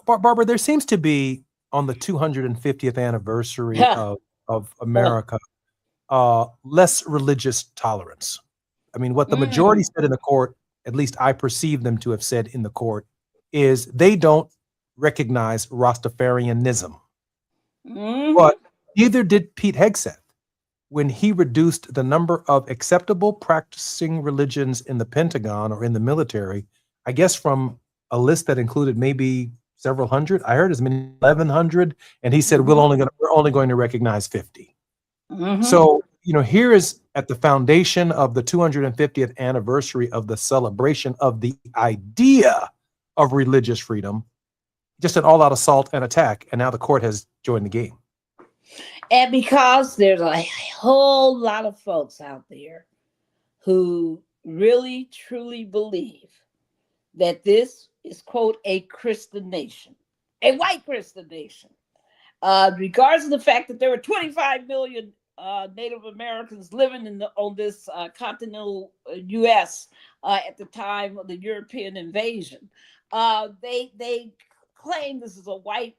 S4: Barbara, there seems to be on the 250th anniversary of America. Less religious tolerance. I mean, what the majority said in the court, at least I perceive them to have said in the court, is they don't recognize Rastafarianism. But neither did Pete Hegseth when he reduced the number of acceptable practicing religions in the Pentagon or in the military, I guess from a list that included maybe several hundred. I heard as many as 1,100, and he said we're only going to recognize 50. So, here is at the foundation of the 250th anniversary of the celebration of the idea of religious freedom, just an all-out assault and attack, and now the court has joined the game.
S3: And because there's a whole lot of folks out there who really, truly believe that this is, quote, a Christian nation, a white Christian nation, regardless of the fact that there were 25 million Native Americans living on this continental U.S. At the time of the European invasion. They claim this is a white,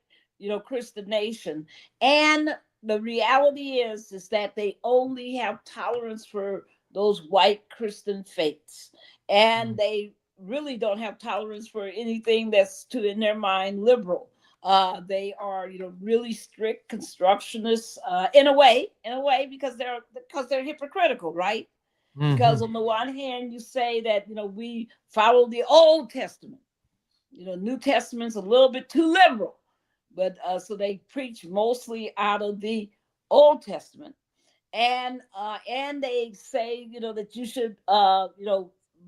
S3: Christian nation, and the reality is that they only have tolerance for those white Christian faiths, and they really don't have tolerance for anything that's, in their mind, liberal. They are, really strict constructionists in a way, because they're hypocritical, right? Mm-hmm. Because on the one hand, you say that we follow the Old Testament, New Testament's a little bit too liberal, but so they preach mostly out of the Old Testament, and they say that you should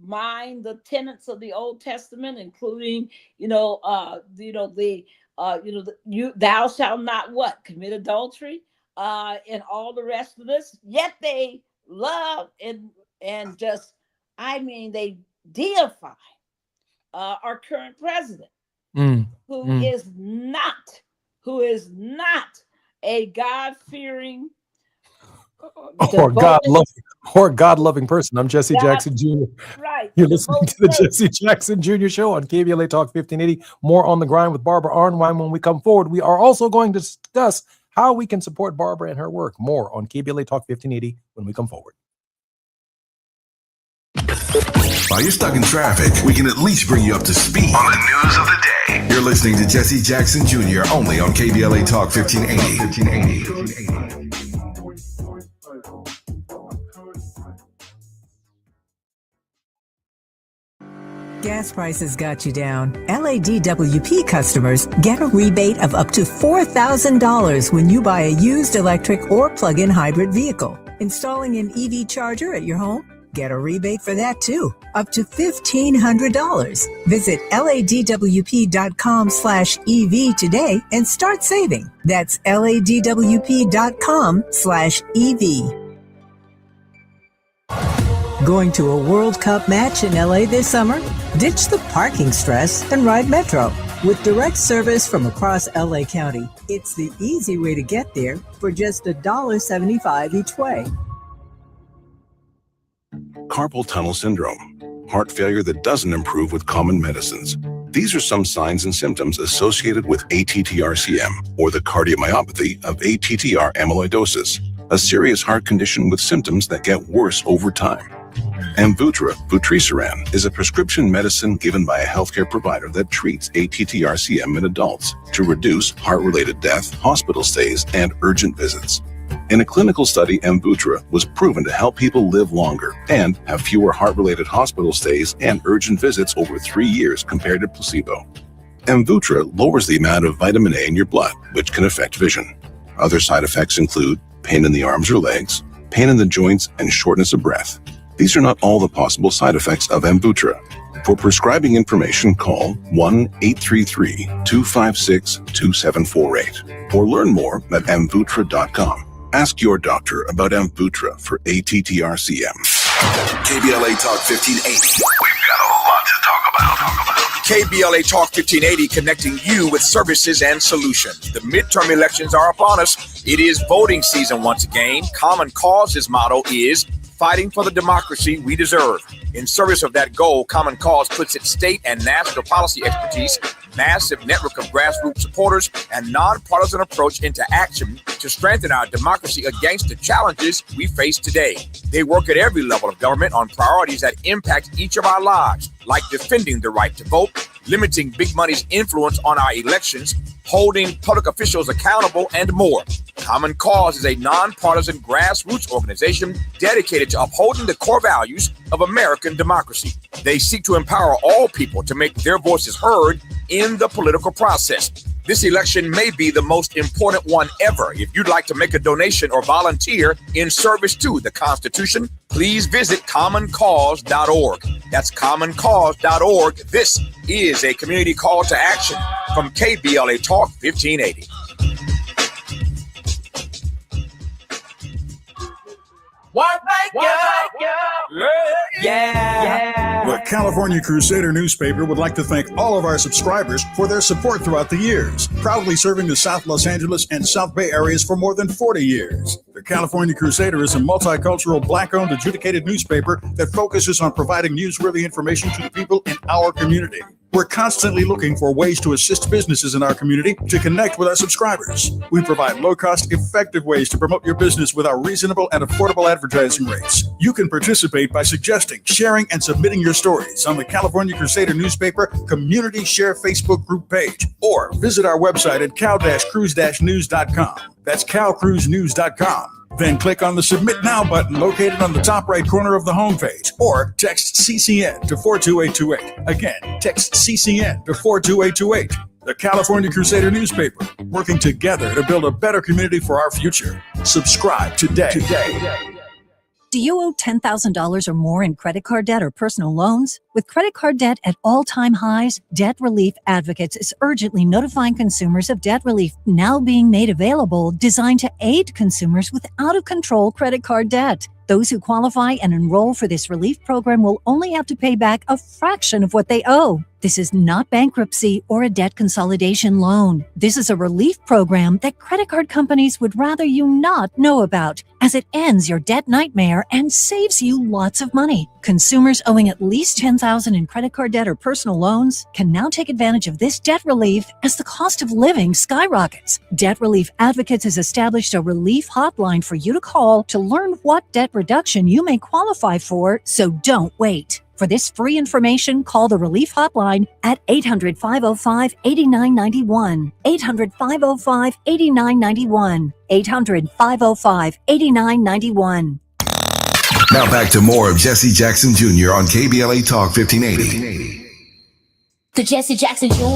S3: mind the tenets of the Old Testament, including thou shalt not commit adultery, and all the rest of this. Yet they love and just, they deify our current president, who is not a God-fearing
S4: or God-loving person. I'm Jesse Jackson Jr.
S3: Right.
S4: You're listening to the Jesse Jackson Jr. Show on KBLA Talk 1580. More on the grind with Barbara Arnwine when we come forward. We are also going to discuss how we can support Barbara and her work. More on KBLA Talk 1580 when we come forward.
S6: While you're stuck in traffic, we can at least bring you up to speed on the news of the day. You're listening to Jesse Jackson Jr. only on KBLA Talk 1580.
S21: Gas prices got you down. LADWP customers get a rebate of up to $4,000 when you buy a used electric or plug-in hybrid vehicle. Installing an EV charger at your home? Get a rebate for that too, up to $1,500. Visit ladwp.com/EV today and start saving. That's ladwp.com/EV. Going to a World Cup match in LA this summer? Ditch the parking stress and ride Metro. With direct service from across LA County, it's the easy way to get there for just $1.75 each way.
S18: Carpal tunnel syndrome, heart failure that doesn't improve with common medicines. These are some signs and symptoms associated with ATTR-CM, or the cardiomyopathy of ATTR amyloidosis, a serious heart condition with symptoms that get worse over time. Amvuttra, vutrisiran, is a prescription medicine given by a healthcare provider that treats ATTR-CM in adults to reduce heart-related death, hospital stays, and urgent visits. In a clinical study, Amvuttra was proven to help people live longer and have fewer heart-related hospital stays and urgent visits over 3 years compared to placebo. Amvuttra lowers the amount of vitamin A in your blood, which can affect vision. Other side effects include pain in the arms or legs, pain in the joints, and shortness of breath. These are not all the possible side effects of Amvuttra. For prescribing information, call 1-833-256-2748 or learn more at amvuttra.com. Ask your doctor about Amvuttra for ATTR-CM.
S6: KBLA Talk 1580. We've got a lot to talk about.
S7: KBLA Talk 1580, connecting you with services and solutions. The midterm elections are upon us. It is voting season once again. Common Cause's motto is fighting for the democracy we deserve. In service of that goal, Common Cause puts its state and national policy expertise, massive network of grassroots supporters, and nonpartisan approach into action to strengthen our democracy against the challenges we face today. They work at every level of government on priorities that impact each of our lives, like defending the right to vote, limiting big money's influence on our elections, holding public officials accountable, and more. Common Cause is a nonpartisan grassroots organization dedicated to upholding the core values of American democracy. They seek to empower all people to make their voices heard in the political process. This election may be the most important one ever. If you'd like to make a donation or volunteer in service to the Constitution, please visit commoncause.org. That's commoncause.org. This is a community call to action from KBLA Talk 1580.
S17: The California Crusader newspaper would like to thank all of our subscribers for their support throughout the years, proudly serving the South Los Angeles and South Bay areas for more than 40 years. The California Crusader is a multicultural, Black-owned, adjudicated newspaper that focuses on providing newsworthy information to the people in our community. We're constantly looking for ways to assist businesses in our community to connect with our subscribers. We provide low-cost, effective ways to promote your business with our reasonable and affordable advertising rates. You can participate by suggesting, sharing, and submitting your stories on the California Crusader newspaper Community Share Facebook group page, or visit our website at cal-cruise-news.com. That's calcruisenews.com. Then click on the Submit Now button located on the top right corner of the homepage, or text CCN to 42828. Again, text CCN to 42828. The California Crusader newspaper, working together to build a better community for our future. Subscribe today.
S14: Do you owe $10,000 or more in credit card debt or personal loans? With credit card debt at all-time highs, Debt Relief Advocates is urgently notifying consumers of debt relief now being made available, designed to aid consumers with out-of-control credit card debt. Those who qualify and enroll for this relief program will only have to pay back a fraction of what they owe. This is not bankruptcy or a debt consolidation loan. This is a relief program that credit card companies would rather you not know about, as it ends your debt nightmare and saves you lots of money. Consumers owing at least $10,000 in credit card debt or personal loans can now take advantage of this debt relief as the cost of living skyrockets. Debt Relief Advocates has established a relief hotline for you to call to learn what debt reduction you may qualify for, so don't wait. For this free information, call the Relief Hotline at 800-505-8991. 800-505-8991. 800-505-8991.
S6: Now back to more of Jesse Jackson Jr. on KBLA Talk 1580.
S2: The Jesse Jackson Jr. Show.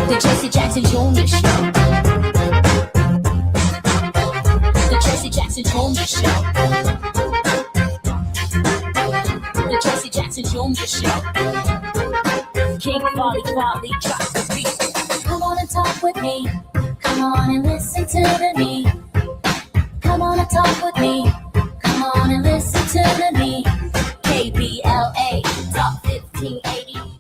S2: The Jesse Jackson Jr. Show. The Jesse Jackson Jr. Show. The Jesse Jackson Jr. Show. King Folly drops the beat. Come on and talk with me. Come on and listen to the me. Come on and talk with me. Come on and listen to the me. KBLA Talk 1580.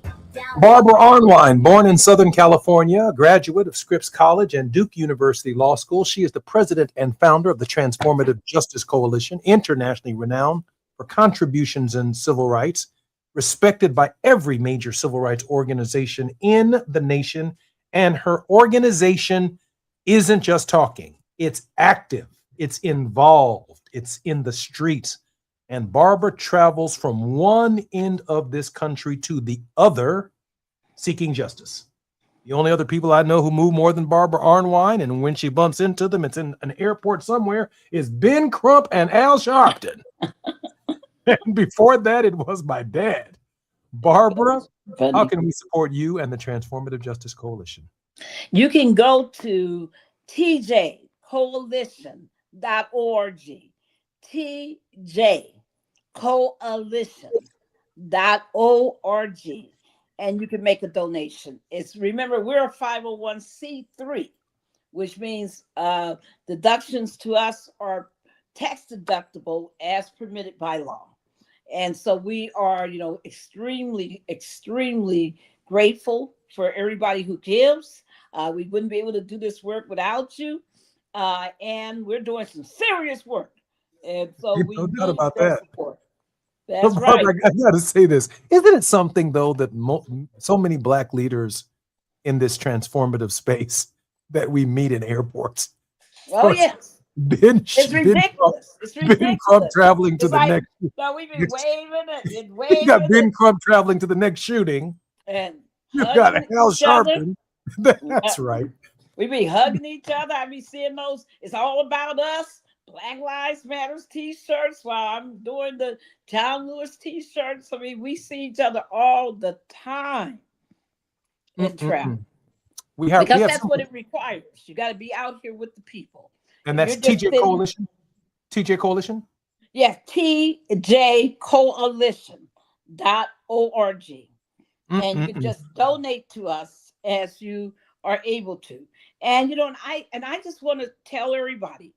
S4: Barbara Arnwine, born in Southern California, a graduate of Scripps College and Duke University Law School. She is the president and founder of the Transformative Justice Coalition, internationally renowned for contributions in civil rights, respected by every major civil rights organization in the nation. And her organization isn't just talking, it's active, it's involved, it's in the streets. And Barbara travels from one end of this country to the other, seeking justice. The only other people I know who move more than Barbara Arnwine, and when she bumps into them, it's in an airport somewhere, is Ben Crump and Al Sharpton. And before that, it was my dad. Barbara, how can we support you and the Transformative Justice Coalition?
S3: You can go to tjcoalition.org. tjcoalition.org. And you can make a donation. Remember, we're a 501c3, which means deductions to us are tax deductible as permitted by law. And so we are, extremely, extremely grateful for everybody who gives. We wouldn't be able to do this work without you. And we're doing some serious work. And so we
S4: no doubt
S3: need
S4: about
S3: your
S4: that.
S3: support. That's
S4: But
S3: right.
S4: Barbara, I got to say this. Isn't it something, though, that so many Black leaders in this transformative space that we meet in airports?
S3: Oh, yes.
S4: It's
S3: ridiculous. It's ridiculous.
S4: Ben Crump traveling to
S3: It's
S4: the
S3: like,
S4: next.
S3: So we've been waving it and
S4: You
S3: waving
S4: got Ben
S3: it.
S4: Crump traveling to the next shooting.
S3: And
S4: You got
S3: hugging
S4: Al
S3: each other.
S4: Sharpton. That's right.
S3: We be hugging each other. I be seeing those. It's all about us. Black Lives Matters t-shirts while I'm doing the John Lewis t-shirts. I mean, we see each other all the time in travel. Because that's what it requires. You got to be out here with the people.
S4: And that's TJ Coalition? TJ Coalition?
S3: Yes, tjcoalition.org. And you can just donate to us as you are able to. And, I just want to tell everybody,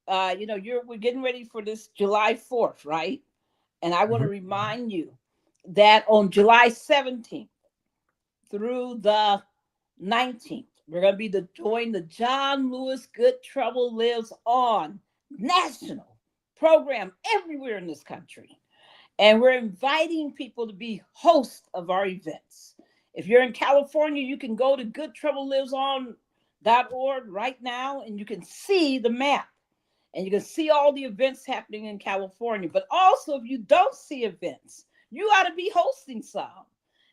S3: we're getting ready for this July 4th, right? And I want to remind you that on July 17th through the 19th, we're going to be doing the John Lewis Good Trouble Lives On national program everywhere in this country. And we're inviting people to be hosts of our events. If you're in California, you can go to goodtroubleliveson.org right now, and you can see the map. And you can see all the events happening in California. But also, if you don't see events, you ought to be hosting some.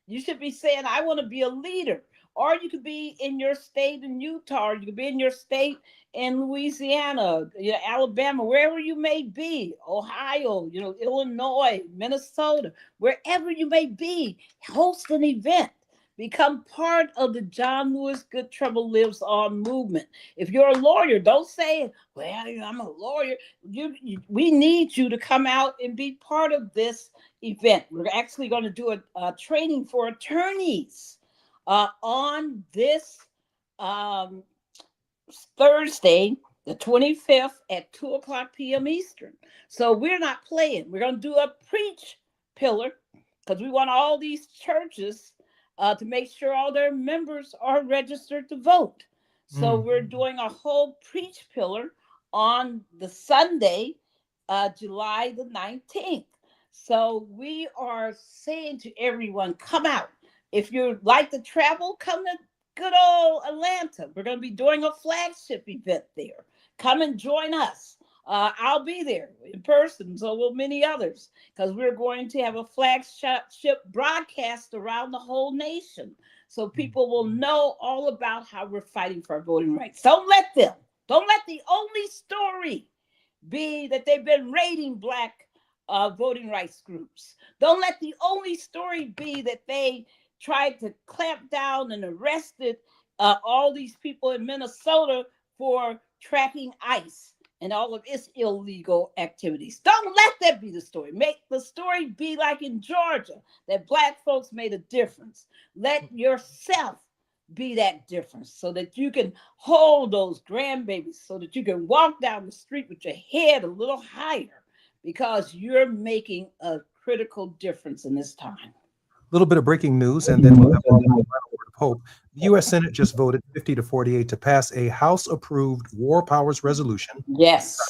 S3: You should be saying, I want to be a leader. Or you could be in your state in Utah, or you could be in your state in Louisiana, Alabama, wherever you may be, Ohio, Illinois, Minnesota, wherever you may be, host an event. Become part of the John Lewis Good Trouble Lives On movement. If you're a lawyer, don't say, well, I'm a lawyer. We need you to come out and be part of this event. We're actually going to do a training for attorneys on this Thursday, the 25th at 2:00 p.m. Eastern. So we're not playing. We're going to do a preach pillar because we want all these churches to make sure all their members are registered to vote. So we're doing a whole preach pillar on the Sunday, July the 19th. So we are saying to everyone, come out. If you'd like to travel, come to good old Atlanta. We're going to be doing a flagship event there. Come and join us. I'll be there in person, so will many others, because we're going to have a flagship broadcast around the whole nation so people will know all about how we're fighting for our voting rights. Don't let the only story be that they've been raiding Black voting rights groups. Don't let the only story be that they tried to clamp down and arrested all these people in Minnesota for tracking ICE and all of its illegal activities. Don't let that be the story. Make the story be like in Georgia, that Black folks made a difference. Let yourself be that difference so that you can hold those grandbabies, so that you can walk down the street with your head a little higher, because you're making a critical difference in this time.
S4: A little bit of breaking news, and then we'll have a word of hope. The U.S. Senate just voted 50-48 to pass a House-approved war powers resolution,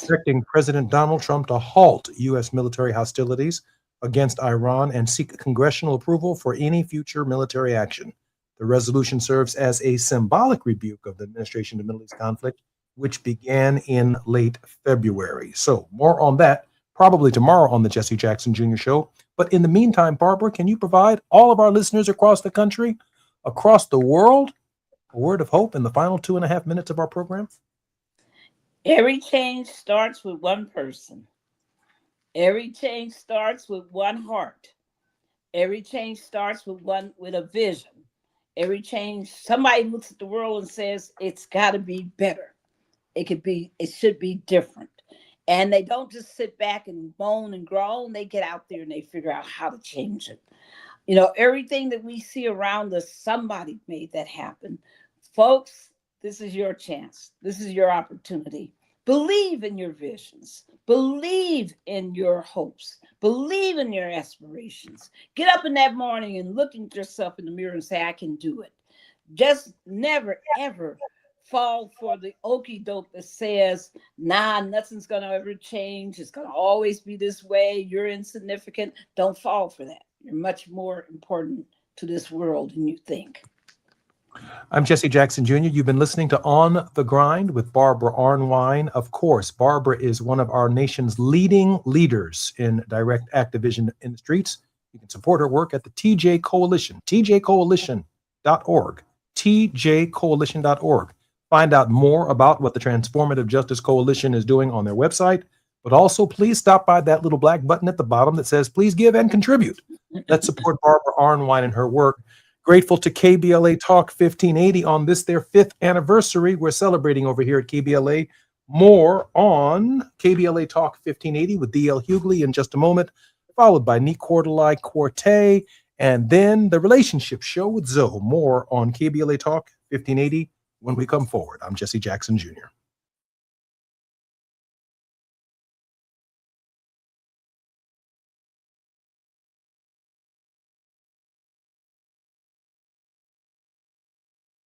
S4: directing President Donald Trump to halt U.S. military hostilities against Iran and seek congressional approval for any future military action. The resolution serves as a symbolic rebuke of the administration to Middle East conflict, which began in late February. So more on that probably tomorrow on the Jesse Jackson Jr. Show. But in the meantime, Barbara, can you provide all of our listeners across the country, across the world, a word of hope in the final 2.5 minutes of our program?
S3: Every change starts with one person. Every change starts with one heart. Every change starts with a vision. Every change, somebody looks at the world and says, it's got to be better. It should be different. And they don't just sit back and moan and groan. They get out there and they figure out how to change it. Everything that we see around us, somebody made that happen. Folks, this is your chance. This is your opportunity. Believe in your visions. Believe in your hopes. Believe in your aspirations. Get up in that morning and look at yourself in the mirror and say, I can do it. Just never, ever fall for the okie doke that says, nothing's going to ever change. It's going to always be this way. You're insignificant. Don't fall for that. You're much more important to this world than you think.
S4: I'm Jesse Jackson Jr. You've been listening to On the Grind with Barbara Arnwine. Of course, Barbara is one of our nation's leading leaders in direct activism in the streets. You can support her work at the TJ Coalition, tjcoalition.org, tjcoalition.org. Find out more about what the Transformative Justice Coalition is doing on their website, but also please stop by that little black button at the bottom that says, please give and contribute. Let's support Barbara Arnwine and her work. Grateful to KBLA Talk 1580 on this, their 5th anniversary. We're celebrating over here at KBLA. More on KBLA Talk 1580 with DL Hughley in just a moment, followed by Nick Cordelai Corte, and then the Relationship Show with Zoe. More on KBLA Talk 1580 when we come forward. I'm Jesse Jackson Jr.